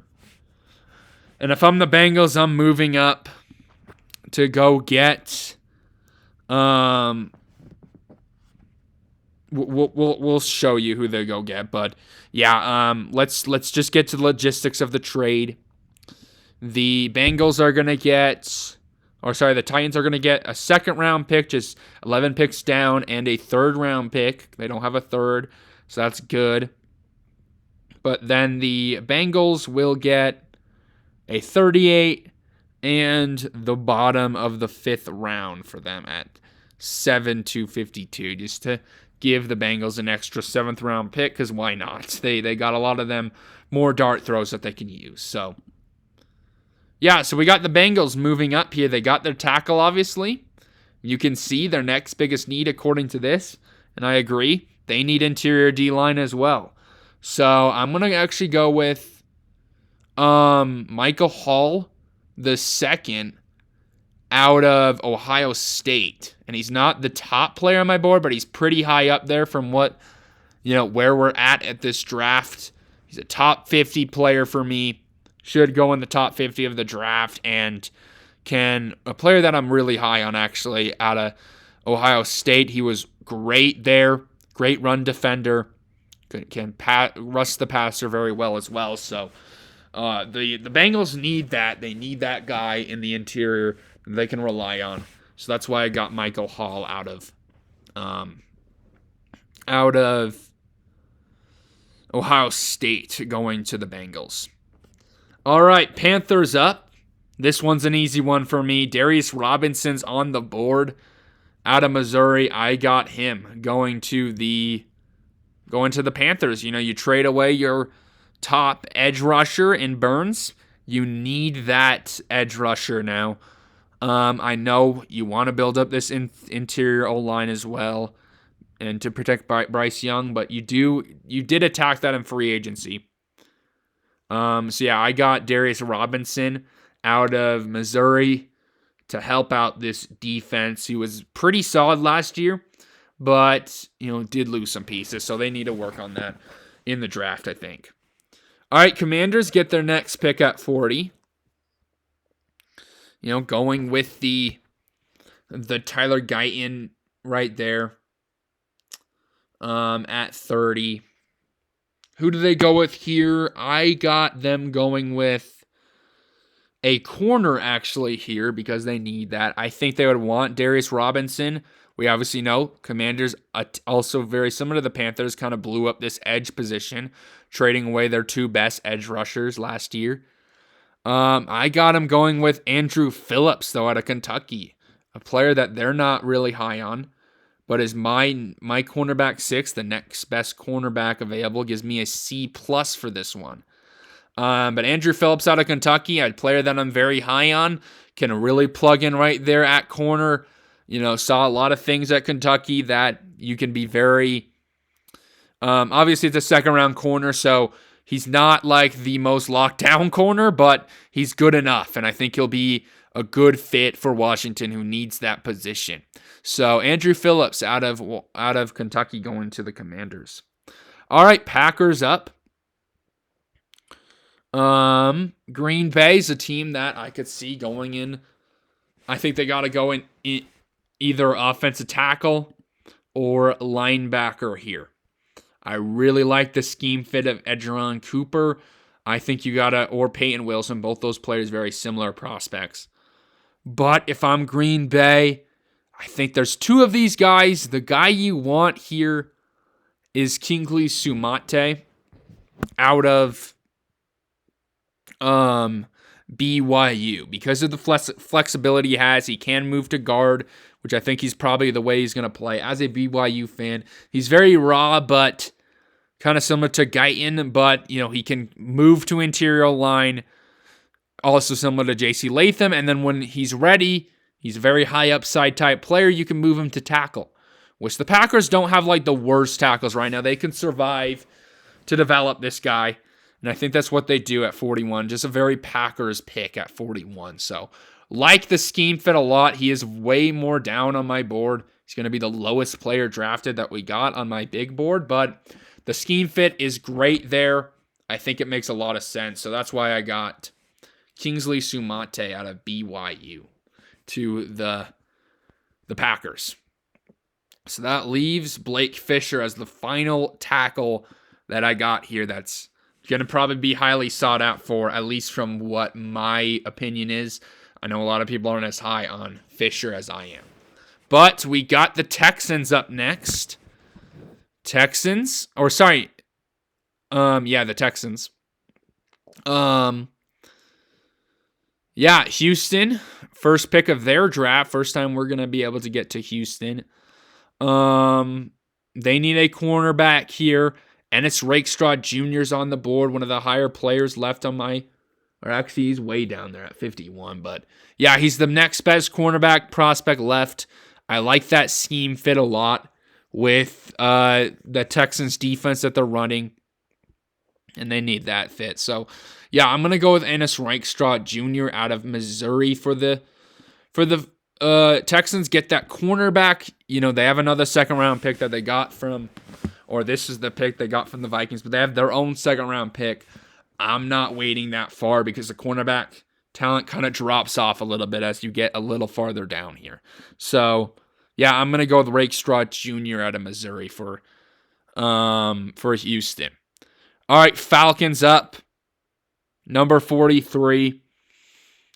And if I'm the Bengals, I'm moving up to go get we'll show you who they go get, but yeah, let's just get to the logistics of the trade. The Titans are going to get a second-round pick, just 11 picks down, and a third-round pick. They don't have a third, so that's good. But then the Bengals will get a 38 and the bottom of the 5th round for them at 7-52, just to give the Bengals an extra 7th-round pick, because why not? They got a lot of them more dart throws that they can use, so... Yeah, so we got the Bengals moving up here. They got their tackle, obviously. You can see their next biggest need according to this, and I agree. They need interior D-line as well. So I'm going to actually go with Michael Hall the second out of Ohio State. And he's not the top player on my board, but he's pretty high up there from where we're at this draft. He's a top 50 player for me. Should go in the top 50 of the draft, and a player that I'm really high on actually out of Ohio State. He was great there, great run defender, can rush the passer very well as well. So the Bengals need that. They need that guy in the interior they can rely on. So that's why I got Michael Hall out of Ohio State going to the Bengals. All right, Panthers up. This one's an easy one for me. Darius Robinson's on the board out of Missouri. I got him going to the Panthers. You know, you trade away your top edge rusher in Burns. You need that edge rusher now. I know you want to build up this interior O-line as well and to protect Bryce Young, but you did attack that in free agency. I got Darius Robinson out of Missouri to help out this defense. He was pretty solid last year, but, did lose some pieces, so they need to work on that in the draft, I think. All right, Commanders get their next pick at 40. Going with the Tyler Guyton right there at 30. Who do they go with here? I got them going with a corner actually here because they need that. I think they would want Darius Robinson. We obviously know Commanders, also very similar to the Panthers, kind of blew up this edge position, trading away their two best edge rushers last year. I got them going with Andrew Phillips, though, out of Kentucky, a player that they're not really high on. But as my cornerback 6, the next best cornerback available, gives me a C+ for this one. But Andrew Phillips out of Kentucky, a player that I'm very high on, can really plug in right there at corner. Saw a lot of things at Kentucky that you can be very... obviously, it's a second-round corner, so he's not like the most locked-down corner, but he's good enough. And I think he'll be a good fit for Washington, who needs that position. So Andrew Phillips out of Kentucky going to the Commanders. All right, Packers up. Green Bay's a team that I could see going in. I think they got to go in either offensive tackle or linebacker here. I really like the scheme fit of Edgerrin Cooper. I think you got to, or Peyton Wilson, both those players very similar prospects. But if I'm Green Bay, I think there's two of these guys. The guy you want here is Kingsley Sumate out of BYU. Because of the flexibility he has, he can move to guard, which I think he's probably the way he's going to play. As a BYU fan, he's very raw, but kind of similar to Guyton, but he can move to interior line, also similar to J.C. Latham, and then when he's ready, he's a very high upside type player, you can move him to tackle, which the Packers don't have like the worst tackles right now. They can survive to develop this guy, and I think that's what they do at 41. Just a very Packers pick at 41. So, like the scheme fit a lot. He is way more down on my board. He's going to be the lowest player drafted that we got on my big board, but the scheme fit is great there. I think it makes a lot of sense. So that's why I got Kingsley Sumate out of BYU to the Packers. So that leaves Blake Fisher as the final tackle that I got here. That's going to probably be highly sought out for, at least from what my opinion is. I know a lot of people aren't as high on Fisher as I am. But we got the Texans up next. The Texans. Houston, first pick of their draft. First time we're going to be able to get to Houston. They need a cornerback here. Ennis Rakestraw Jr.'s on the board, one of the higher players left on my, or actually he's way down there at 51. But yeah, he's the next best cornerback prospect left. I like that scheme fit a lot with the Texans defense that they're running, and they need that fit. So yeah, I'm going to go with Ennis Rakestraw Jr. out of Missouri for the Texans. Get that cornerback. They have another second-round pick that they got from, or this is the pick they got from the Vikings, but they have their own second-round pick. I'm not waiting that far because the cornerback talent kind of drops off a little bit as you get a little farther down here. So yeah, I'm going to go with Rakestraw Jr. out of Missouri for Houston. All right, Falcons up. Number 43.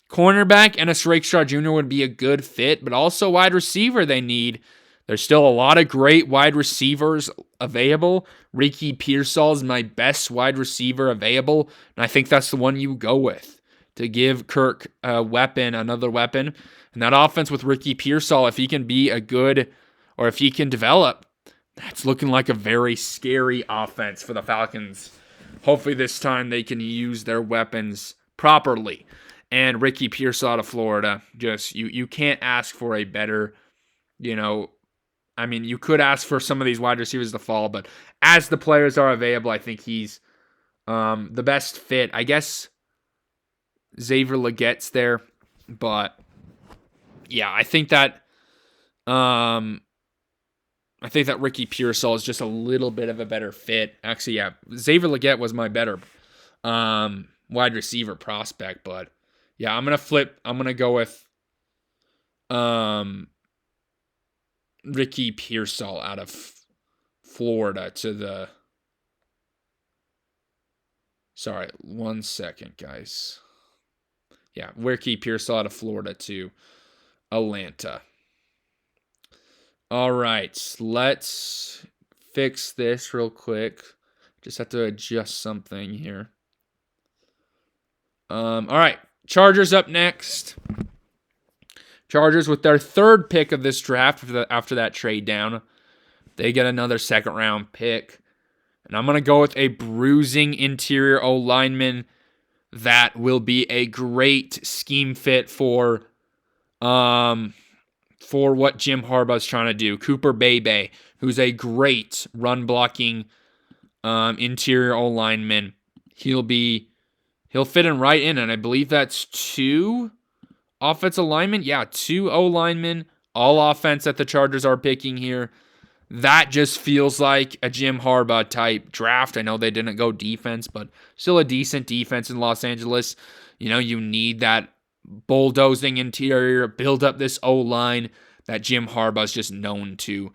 Cornerback, Ennis Rakestraw Jr. would be a good fit, but also wide receiver they need. There's still a lot of great wide receivers available. Ricky Pearsall is my best wide receiver available, and I think that's the one you go with to give Kirk another weapon. And that offense with Ricky Pearsall, if he can be if he can develop, that's looking like a very scary offense for the Falcons. Hopefully this time they can use their weapons properly. And Ricky Pearsall out of Florida, just you can't ask for a better, you could ask for some of these wide receivers to fall, but as the players are available, I think he's the best fit. I guess Xavier Legette's there, but yeah, I think that Ricky Pearsall is just a little bit of a better fit. Actually, yeah, Xavier Legette was my better wide receiver prospect, but yeah, I'm gonna go with Ricky Pearsall out of Florida to the. Sorry, 1 second, guys. Yeah, Ricky Pearsall out of Florida to Atlanta. All right, let's fix this real quick. Just have to adjust something here. All right, Chargers up next. Chargers with their third pick of this draft after that trade down. They get another second-round pick. And I'm going to go with a bruising interior O-lineman that will be a great scheme fit for what Jim Harbaugh's trying to do. Cooper Bebe, who's a great run-blocking interior O-lineman. He'll fit in right in, and I believe that's 2 Offensive linemen, yeah, 2 O linemen, all offense that the Chargers are picking here. That just feels like a Jim Harbaugh type draft. I know they didn't go defense, but still a decent defense in Los Angeles. You need that bulldozing interior, build up this O line that Jim Harbaugh's just known to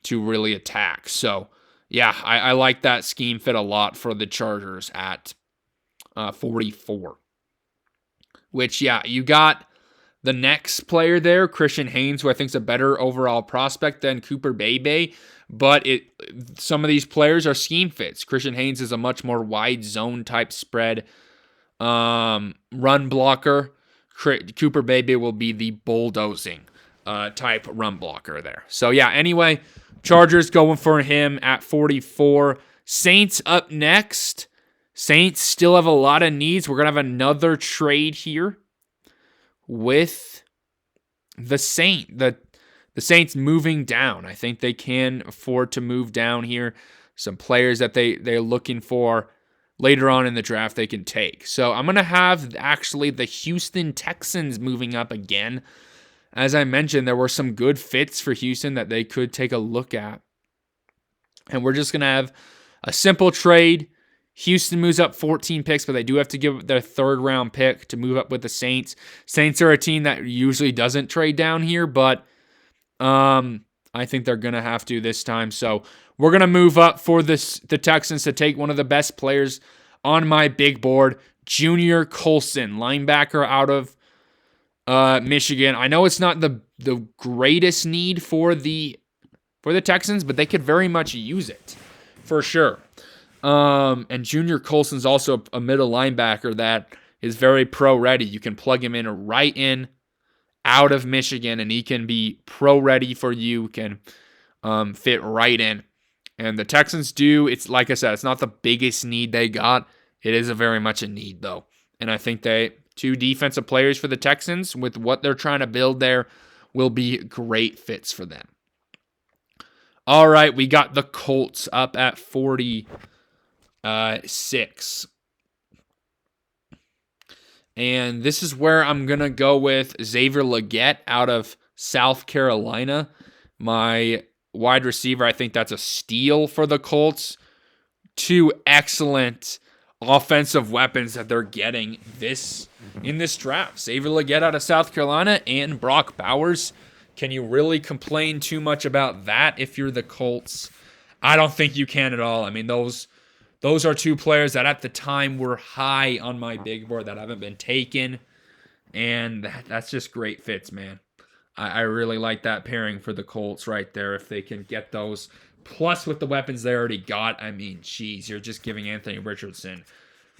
really attack. So, yeah, I like that scheme fit a lot for the Chargers at 44. Which, yeah, you got the next player there, Christian Haynes, who I think is a better overall prospect than Cooper Bebe, but some of these players are scheme fits. Christian Haynes is a much more wide zone type spread run blocker. Cooper Bebe will be the bulldozing type run blocker there. So yeah, anyway, Chargers going for him at 44. Saints up next. Saints still have a lot of needs. We're going to have another trade here with the Saints moving down. I think they can afford to move down here. Some players that they're looking for later on in the draft they can take. So I'm going to have actually the Houston Texans moving up again. As I mentioned, there were some good fits for Houston that they could take a look at. And we're just going to have a simple trade. Houston moves up 14 picks, but they do have to give their third round pick to move up with the Saints. Saints are a team that usually doesn't trade down here, but I think they're going to have to this time. So we're going to move up for the Texans to take one of the best players on my big board, Junior Colson, linebacker out of Michigan. I know it's not the greatest need for the Texans, but they could very much use it for sure. And Junior Colson's also a middle linebacker that is very pro ready. You can plug him in out of Michigan, and he can be pro ready for you, can fit right in. And the Texans it's like I said, it's not the biggest need they got. It is a very much a need though. And I think two defensive players for the Texans with what they're trying to build there will be great fits for them. All right, we got the Colts up at 46. And this is where I'm going to go with Xavier Legette out of South Carolina. My wide receiver, I think that's a steal for the Colts. 2 excellent offensive weapons that they're getting in this draft. Xavier Legette out of South Carolina and Brock Bowers. Can you really complain too much about that if you're the Colts? I don't think you can at all. I mean, those are 2 players that at the time were high on my big board that haven't been taken. And that's just great fits, man. I really like that pairing for the Colts right there if they can get those. Plus with the weapons they already got, I mean, geez, you're just giving Anthony Richardson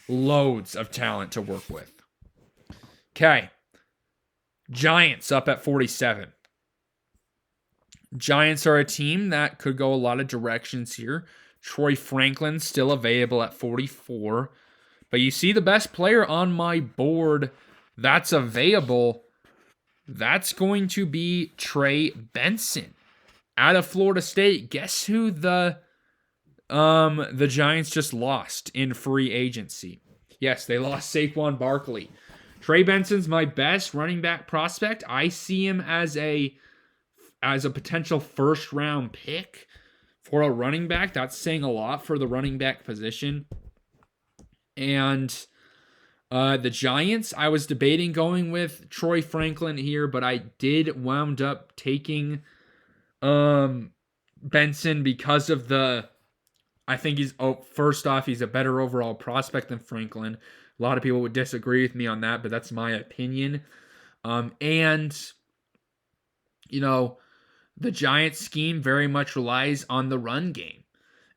loads of talent to work with. Okay. Giants up at 47. Giants are a team that could go a lot of directions here. Troy Franklin still available at 44. But you see the best player on my board that's available, that's going to be Trey Benson out of Florida State. Guess who the Giants just lost in free agency? Yes, they lost Saquon Barkley. Trey Benson's my best running back prospect. I see him as a potential first round pick for a running back. That's saying a lot for the running back position. And the Giants, I was debating going with Troy Franklin here, but I did wound up taking Benson because of I think first off, he's a better overall prospect than Franklin. A lot of people would disagree with me on that, but that's my opinion. And, the Giants scheme very much relies on the run game.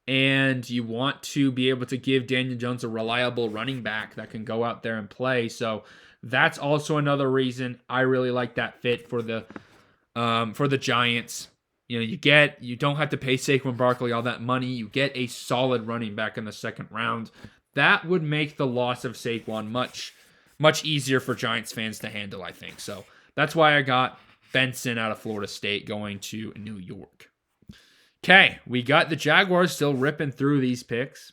And you want to be able to give Daniel Jones a reliable running back that can go out there and play. So that's also another reason I really like that fit for the Giants. You don't have to pay Saquon Barkley all that money. You get a solid running back in the second round. That would make the loss of Saquon much, much easier for Giants fans to handle, I think. So that's why I got Benson out of Florida State going to New York. Okay, we got the Jaguars still ripping through these picks.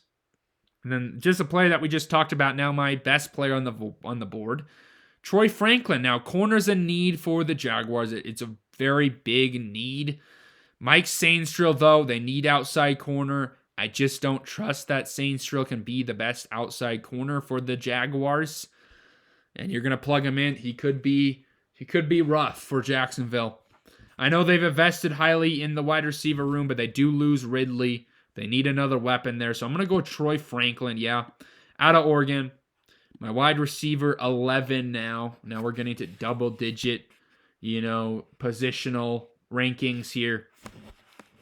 And then just a player that we just talked about now, my best player on the board, Troy Franklin. Now, corner's a need for the Jaguars. It's a very big need. Mike Sainstrill, though, they need outside corner. I just don't trust that Sainstrill can be the best outside corner for the Jaguars. And you're going to plug him in. He could be rough for Jacksonville. I know they've invested highly in the wide receiver room, but they do lose Ridley. They need another weapon there. So I'm going to go Troy Franklin, out of Oregon. My wide receiver 11 now. Now we're getting to double-digit, positional rankings here.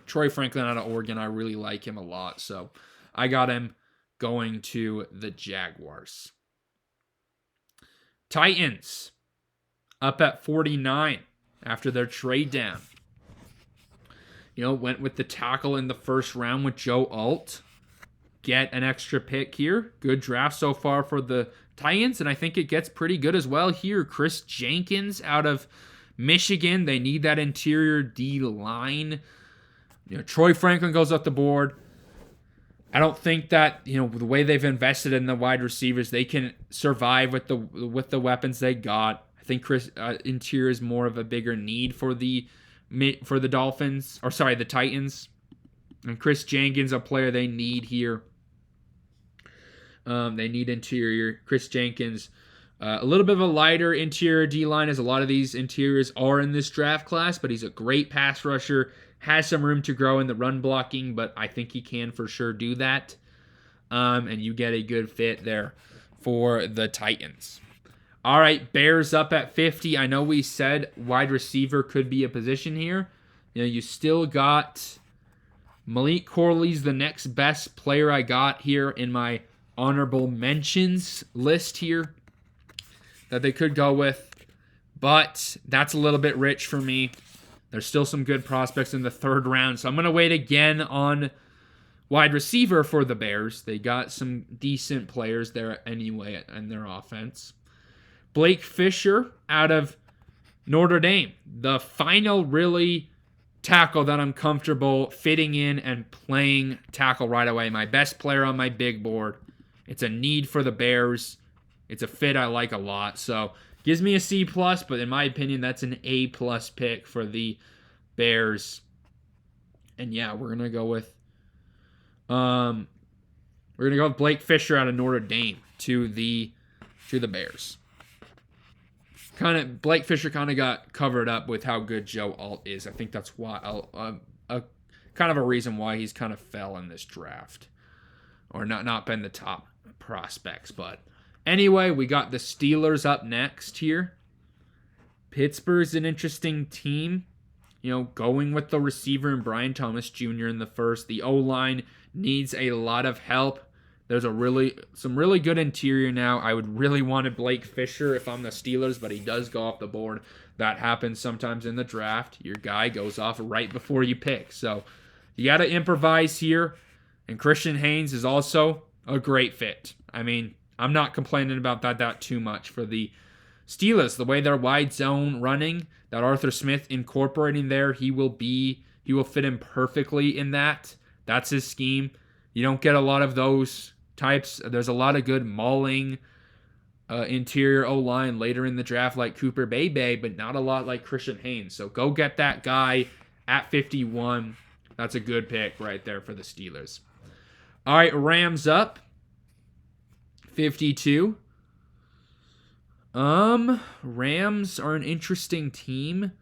Troy Franklin out of Oregon, I really like him a lot. So I got him going to the Jaguars. Titans up at 49 after their trade down. Went with the tackle in the first round with Joe Alt. Get an extra pick here. Good draft so far for the Titans, and I think it gets pretty good as well here. Chris Jenkins out of Michigan. They need that interior D-line. Troy Franklin goes up the board. I don't think that, the way they've invested in the wide receivers, they can survive with the weapons they got. I think interior is more of a bigger need for the Dolphins, the Titans. And Chris Jenkins, a player they need here. They need interior. Chris Jenkins, a little bit of a lighter interior D-line, as a lot of these interiors are in this draft class, but he's a great pass rusher. Has some room to grow in the run blocking, but I think he can for sure do that. And you get a good fit there for the Titans. All right, Bears up at 50. I know we said wide receiver could be a position here. You still got Malik Corley's the next best player I got here in my honorable mentions list here that they could go with. But that's a little bit rich for me. There's still some good prospects in the third round, so I'm going to wait again on wide receiver for the Bears. They got some decent players there anyway in their offense. Blake Fisher out of Notre Dame. The final really tackle that I'm comfortable fitting in and playing tackle right away. My best player on my big board. It's a need for the Bears. It's a fit I like a lot. So gives me a C+, but in my opinion, that's an A+ pick for the Bears. And yeah, we're gonna go with Blake Fisher out of Notre Dame to the Bears. Blake Fisher kind of got covered up with how good Joe Alt is. I think that's why a kind of a reason why he's kind of fell in this draft, or not been the top prospects. But anyway, we got the Steelers up next here. Pittsburgh's an interesting team. Going with the receiver and Brian Thomas Jr. in the first. The O-line needs a lot of help. There's some really good interior now. I would really want Blake Fisher if I'm the Steelers, but he does go off the board. That happens sometimes in the draft. Your guy goes off right before you pick. So you got to improvise here. And Christian Haynes is also a great fit. I mean, I'm not complaining about that too much for the Steelers. The way they're wide zone running, that Arthur Smith incorporating there, he will fit in perfectly in that. That's his scheme. You don't get a lot of those types. There's a lot of good mauling interior O-line later in the draft like Cooper Bebe, but not a lot like Christian Haynes. So go get that guy at 51. That's a good pick right there for the Steelers. All right, Rams up 52. Rams are an interesting team.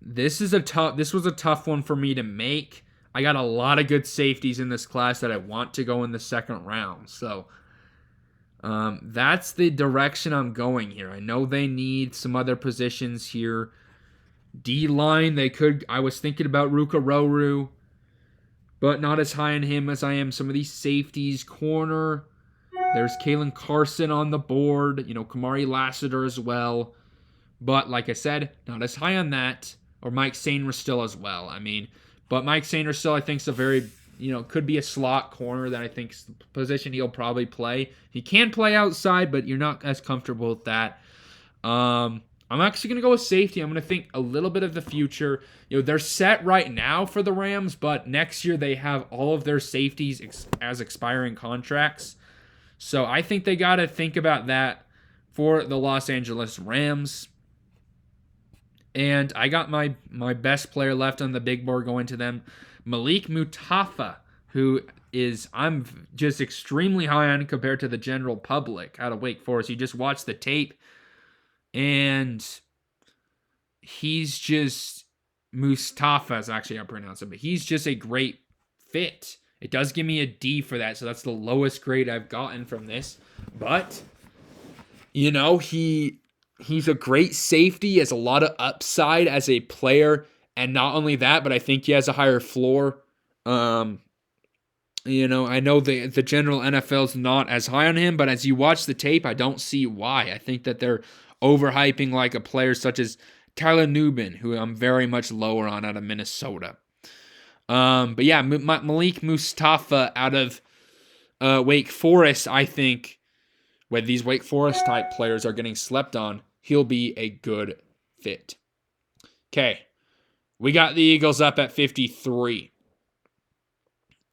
This was a tough one for me to make. I got a lot of good safeties in this class that I want to go in the second round. So that's the direction I'm going here. I know they need some other positions here. D-line, I was thinking about Ruka Roru, but not as high on him as I am some of these safeties. Corner, there's Kalen Carson on the board, Kamari Lassiter as well. But like I said, not as high on that. Or Mike Sainer still as well. But Mike Sainer still, I think, is a very, could be a slot corner that I think's the position he'll probably play. He can play outside, but you're not as comfortable with that. I'm actually going to go with safety. I'm going to think a little bit of the future. They're set right now for the Rams, but next year they have all of their safeties as expiring contracts. So I think they got to think about that for the Los Angeles Rams. And I got my best player left on the big board going to them, Malik Mutafa, who I'm just extremely high on compared to the general public out of Wake Forest. You just watch the tape, and he's just Mustafa is actually how I pronounce it, but he's just a great fit. It does give me a D for that, so that's the lowest grade I've gotten from this. But he's a great safety, has a lot of upside as a player, and not only that, but I think he has a higher floor. I know the general NFL is not as high on him, but as you watch the tape, I don't see why. I think that they're overhyping like a player such as Tyler Nubin, who I'm very much lower on out of Minnesota. But yeah, Malik Mustafa out of Wake Forest, I think, when these Wake Forest type players are getting slept on, he'll be a good fit. Okay, we got the Eagles up at 53.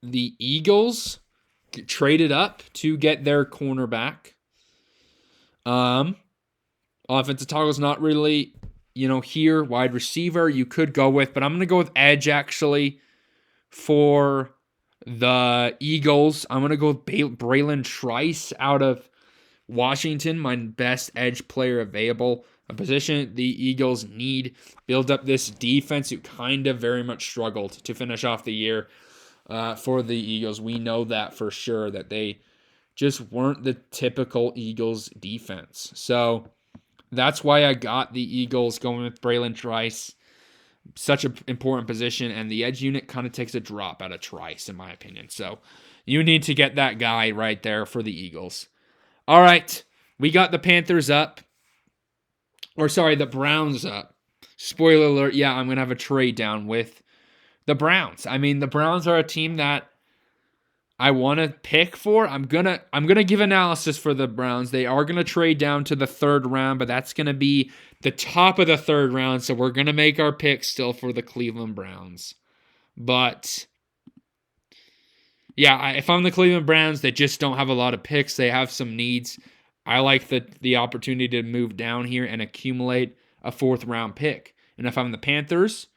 The Eagles traded up to get their cornerback. Offensive tackle's not really, here. Wide receiver you could go with, but I'm going to go with edge actually for the Eagles. I'm going to go with Braylon Trice out of Washington, my best edge player available. A position the Eagles need. Build up this defense who kind of very much struggled to finish off the year for the Eagles. We know that for sure, that they just weren't the typical Eagles defense. So that's why I got the Eagles going with Braylon Trice. Such an important position, and the edge unit kind of takes a drop out of Trice, in my opinion. So you need to get that guy right there for the Eagles. All right, we got the Panthers up. The Browns up. Spoiler alert, yeah, I'm going to have a trade down with the Browns. I mean, the Browns are a team that I want to pick for. I'm gonna give analysis for the Browns. They are gonna trade down to the third round, but that's gonna be the top of the third round. So we're gonna make our pick still for the Cleveland Browns. But yeah, if I'm the Cleveland Browns, they just don't have a lot of picks. They have some needs. I like the opportunity to move down here and accumulate a fourth round pick. And if I'm the Panthers,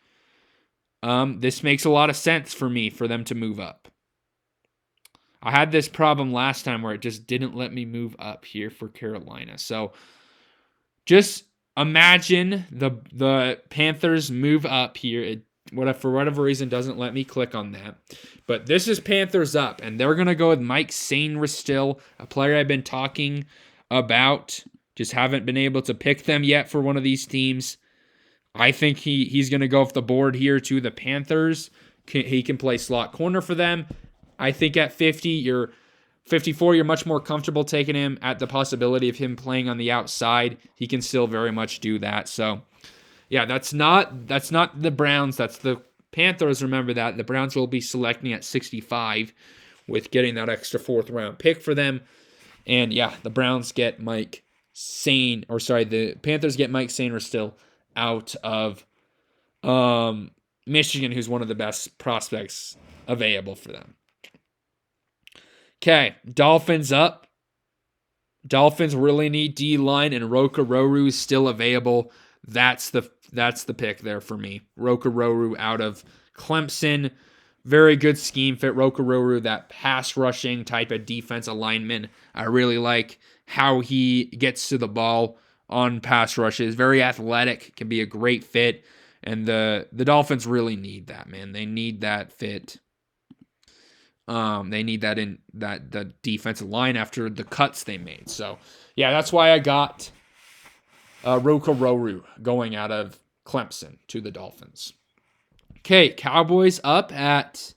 this makes a lot of sense for me for them to move up. I had this problem last time where it just didn't let me move up here for Carolina. So just imagine the Panthers move up here. It, for whatever reason, doesn't let me click on that. But this is Panthers up, and they're going to go with Mike Sainristil, a player I've been talking about. Just haven't been able to pick them yet for one of these teams. I think he's going to go off the board here to the Panthers. He can play slot corner for them. I think at 54, you're much more comfortable taking him at the possibility of him playing on the outside. He can still very much do that. So, yeah, that's not the Browns. That's the Panthers. Remember that. The Browns will be selecting at 65 with getting that extra fourth round pick for them. And, yeah, the Browns get the Panthers get Mike Sainristil out of Michigan, who's one of the best prospects available for them. Okay, Dolphins up. Dolphins really need D-line, and Rokaroru is still available. That's the pick there for me. Rokaroru out of Clemson. Very good scheme fit. Rokaroru, that pass rushing type of defense alignment. I really like how he gets to the ball on pass rushes. Very athletic. Can be a great fit. And the Dolphins really need that, man. They need that fit. They need that in the defensive line after the cuts they made. So, yeah, that's why I got Rokaroru going out of Clemson to the Dolphins. Okay, Cowboys up at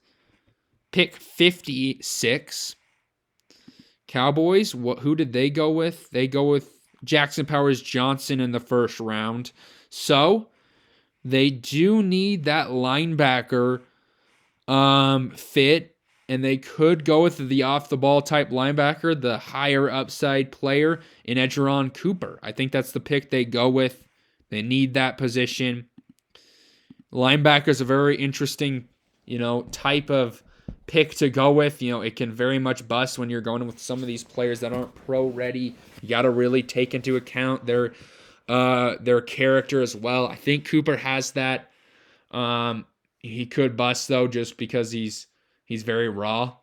pick 56. Cowboys, who did they go with? They go with Jackson Powers Johnson in the first round. So, they do need that linebacker fit. And they could go with the off-the-ball type linebacker, the higher upside player in Edgerrin Cooper. I think that's the pick they go with. They need that position. Linebacker is a very interesting, type of pick to go with. It can very much bust when you're going with some of these players that aren't pro ready. You got to really take into account their character as well. I think Cooper has that. He could bust though, just because he's very raw,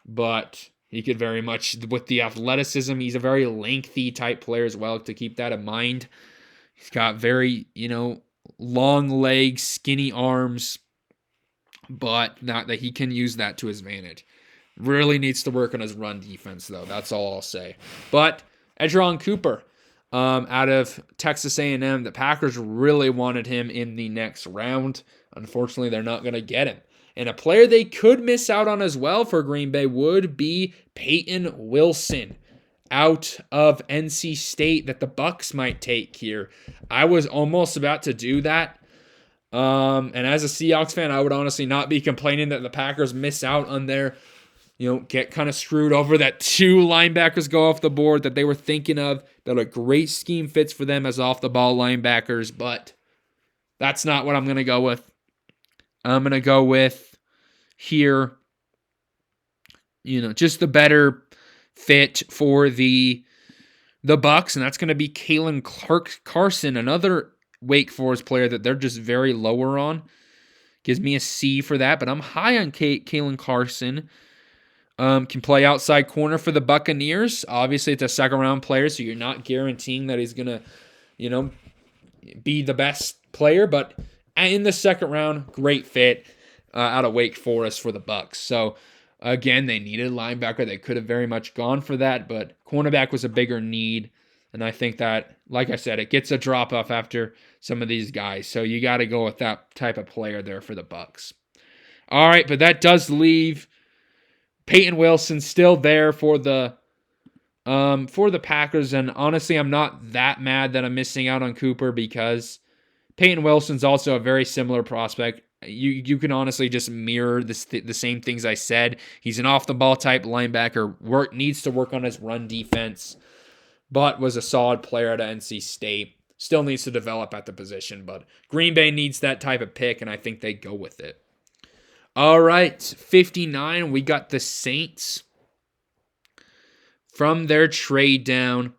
but he could very much, with the athleticism, he's a very lengthy type player as well, to keep that in mind. He's got very, long legs, skinny arms, but not that he can use that to his advantage. Really needs to work on his run defense, though. That's all I'll say. But Edgerrin Cooper, out of Texas A&M, the Packers really wanted him in the next round. Unfortunately, they're not going to get him. And a player they could miss out on as well for Green Bay would be Peyton Wilson out of NC State, that the Bucs might take here. I was almost about to do that. And as a Seahawks fan, I would honestly not be complaining that the Packers miss out on their, get kind of screwed over that 2 linebackers go off the board that they were thinking of. That a great scheme fits for them as off-the-ball linebackers, but that's not what I'm going to go with. I'm going to go with here, just the better fit for the Bucs, and that's going to be Kalen Carson, another Wake Forest player that they're just very lower on. Gives me a C for that, but I'm high on Kalen Carson. Can play outside corner for the Buccaneers. Obviously, it's a second-round player, so you're not guaranteeing that he's going to, be the best player, but in the second round, great fit out of Wake Forest for the Bucs. So, again, they needed a linebacker. They could have very much gone for that, but cornerback was a bigger need. And I think that, like I said, it gets a drop-off after some of these guys. So you got to go with that type of player there for the Bucs. All right, but that does leave Peyton Wilson still there for the Packers. And honestly, I'm not that mad that I'm missing out on Cooper, because Peyton Wilson's also a very similar prospect. You can honestly just mirror the same things I said. He's an off-the-ball type linebacker. Needs to work on his run defense, but was a solid player at NC State. Still needs to develop at the position, but Green Bay needs that type of pick, and I think they go with it. All right, 59, we got the Saints. From their trade down,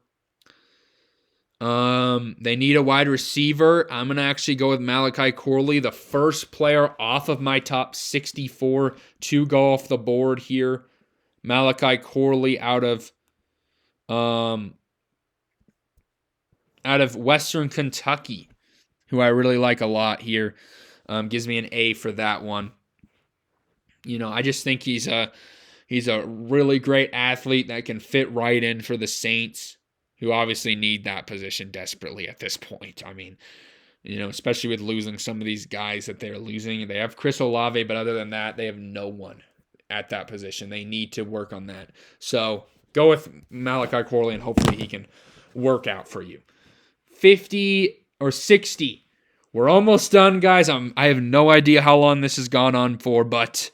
they need a wide receiver. I'm going to actually go with Malachi Corley, the first player off of my top 64 to go off the board here. Malachi Corley out of Western Kentucky, who I really like a lot here. Gives me an A for that one. I just think he's a really great athlete that can fit right in for the Saints, who obviously need that position desperately at this point. I mean, especially with losing some of these guys that they're losing. They have Chris Olave, but other than that, they have no one at that position. They need to work on that. So go with Malachi Corley, and hopefully he can work out for you. 50 or 60. We're almost done, guys. I have no idea how long this has gone on for, but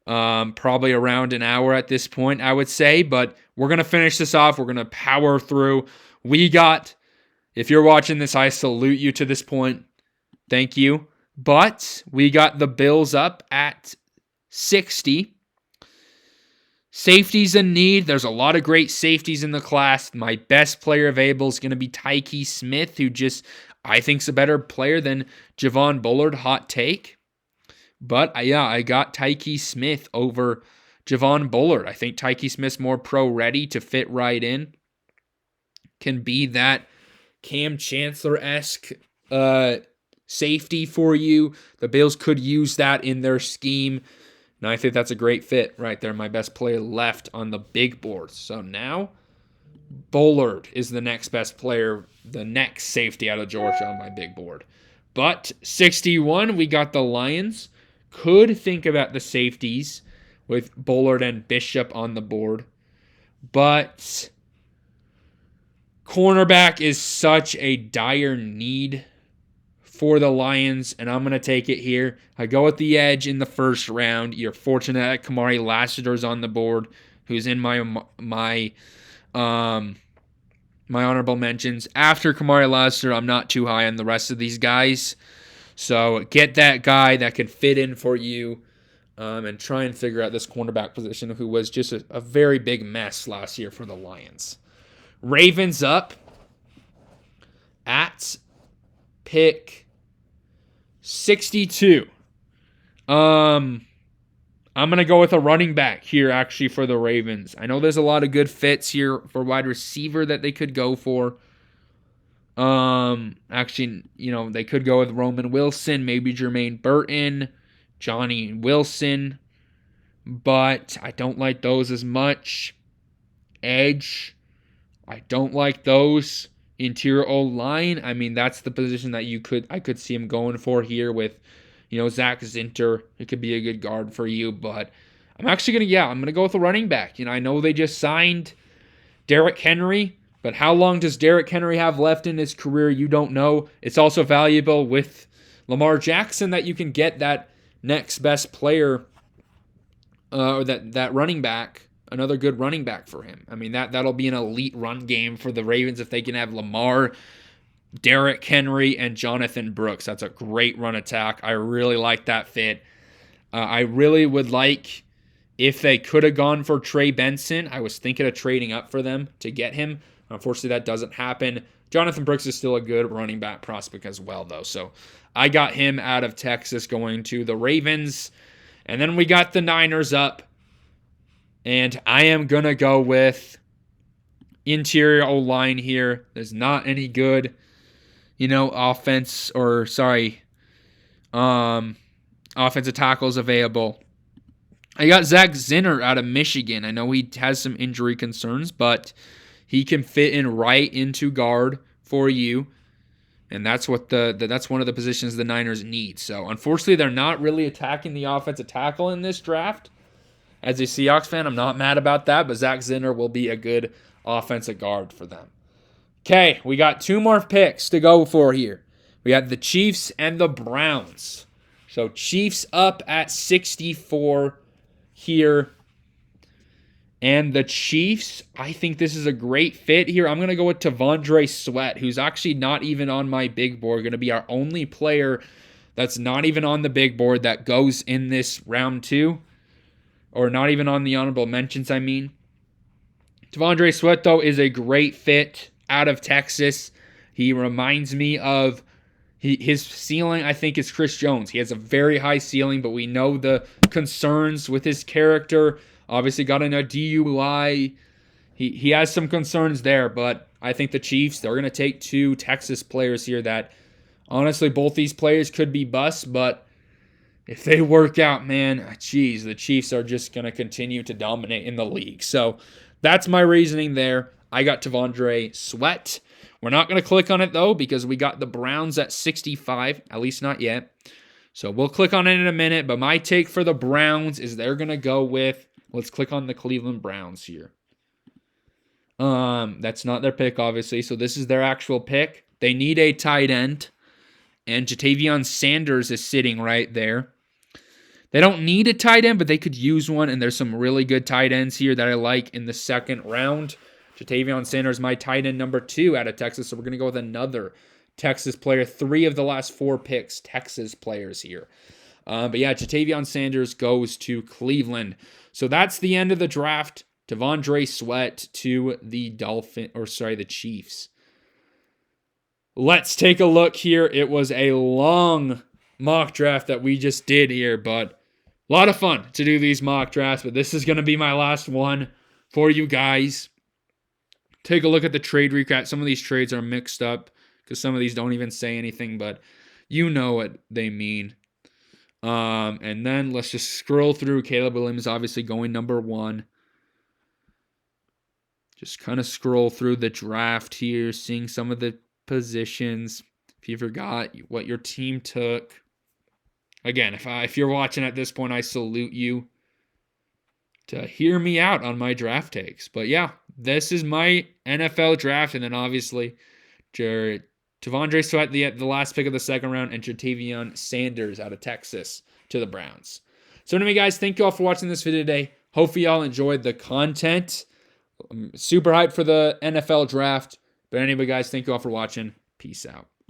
probably around an hour at this point, I would say. But we're going to finish this off. We're going to power through. If you're watching this, I salute you to this point. Thank you. But we got the Bills up at 60. Safeties in need. There's a lot of great safeties in the class. My best player available is going to be Tyke Smith, who I think is a better player than Javon Bullard. Hot take. But I got Tyke Smith over Javon Bullard. I think Tyke Smith's more pro-ready to fit right in. Can be that Cam Chancellor-esque safety for you. The Bills could use that in their scheme. And I think that's a great fit right there. My best player left on the big board. So now Bullard is the next best player, the next safety out of Georgia on my big board. But 61, we got the Lions. Could think about the safeties with Bullard and Bishop on the board. But cornerback is such a dire need for the Lions, and I'm going to take it here. I go with the edge in the first round. You're fortunate that Kamari Lassiter's on the board, who's in my honorable mentions. After Kamari Lassiter, I'm not too high on the rest of these guys. So get that guy that can fit in for you. and try and figure out this cornerback position, who was just a very big mess last year for the Lions. Ravens up at pick 62. I'm going to go with a running back here, actually, for the Ravens. I know there's a lot of good fits here for wide receiver that they could go for. Actually, they could go with Roman Wilson, maybe Jermaine Burton, Johnny Wilson, but I don't like those as much. Edge, I don't like those. Interior O-line, I mean, that's the position that I could see him going for here with, Zach Zinter. It could be a good guard for you, but I'm actually I'm going to go with a running back. I know they just signed Derrick Henry, but how long does Derrick Henry have left in his career? You don't know. It's also valuable with Lamar Jackson that you can get that next best player, or that running back, another good running back for him. I mean, that'll be an elite run game for the Ravens if they can have Lamar, Derrick Henry, and Jonathan Brooks. That's a great run attack. I really like that fit. I really would like if they could have gone for Trey Benson. I was thinking of trading up for them to get him. Unfortunately, that doesn't happen. Jonathan Brooks is still a good running back prospect as well, though. So I got him out of Texas going to the Ravens. And then we got the Niners up. And I am going to go with interior O-line here. There's not any good, offensive tackles available. I got Zach Zinter out of Michigan. I know he has some injury concerns, but he can fit in right into guard for you. And that's what that's one of the positions the Niners need. So unfortunately, they're not really attacking the offensive tackle in this draft. As a Seahawks fan, I'm not mad about that, but Zach Zinter will be a good offensive guard for them. Okay, we got two more picks to go for here. We got the Chiefs and the Browns. So Chiefs up at 64 here. And the Chiefs, I think this is a great fit here. I'm going to go with T'Vondre Sweat, who's actually not even on my big board. Going to be our only player that's not even on the big board that goes in this round 2. Or not even on the honorable mentions, I mean. T'Vondre Sweat, though, is a great fit out of Texas. He reminds me of his ceiling, I think, is Chris Jones. He has a very high ceiling, but we know the concerns with his character. Obviously got in a DUI. He has some concerns there, but I think the Chiefs, they're going to take two Texas players here that, honestly, both these players could be busts, but if they work out, man, geez, the Chiefs are just going to continue to dominate in the league. So that's my reasoning there. I got T'Vondre Sweat. We're not going to click on it, though, because we got the Browns at 65, at least not yet. So we'll click on it in a minute, but my take for the Browns is they're going to go with, let's click on the Cleveland Browns here. That's not their pick, obviously, so this is their actual pick. They need a tight end, and Jatavion Sanders is sitting right there. They don't need a tight end, but they could use one, and there's some really good tight ends here that I like in the second round. Jatavion Sanders, my tight end number 2 out of Texas, so we're going to go with another Texas player. 3 of the last 4 picks, Texas players here. But yeah, Jatavion Sanders goes to Cleveland. So that's the end of the draft. T'Vondre Sweat to the the Chiefs. Let's take a look here. It was a long mock draft that we just did here, but a lot of fun to do these mock drafts, but this is going to be my last one for you guys. Take a look at the trade recap. Some of these trades are mixed up because some of these don't even say anything, but you know what they mean. And then let's just scroll through. Caleb Williams obviously going number 1. Just kind of scroll through the draft here, seeing some of the positions. If you forgot what your team took. Again, if you're watching at this point, I salute you to hear me out on my draft takes. But yeah, this is my NFL draft. And then obviously, T'Vondre Sweat, the last pick of the second round, and Jatavion Sanders out of Texas to the Browns. So anyway, guys, thank you all for watching this video today. Hopefully y'all enjoyed the content. I'm super hyped for the NFL draft. But anyway, guys, thank you all for watching. Peace out.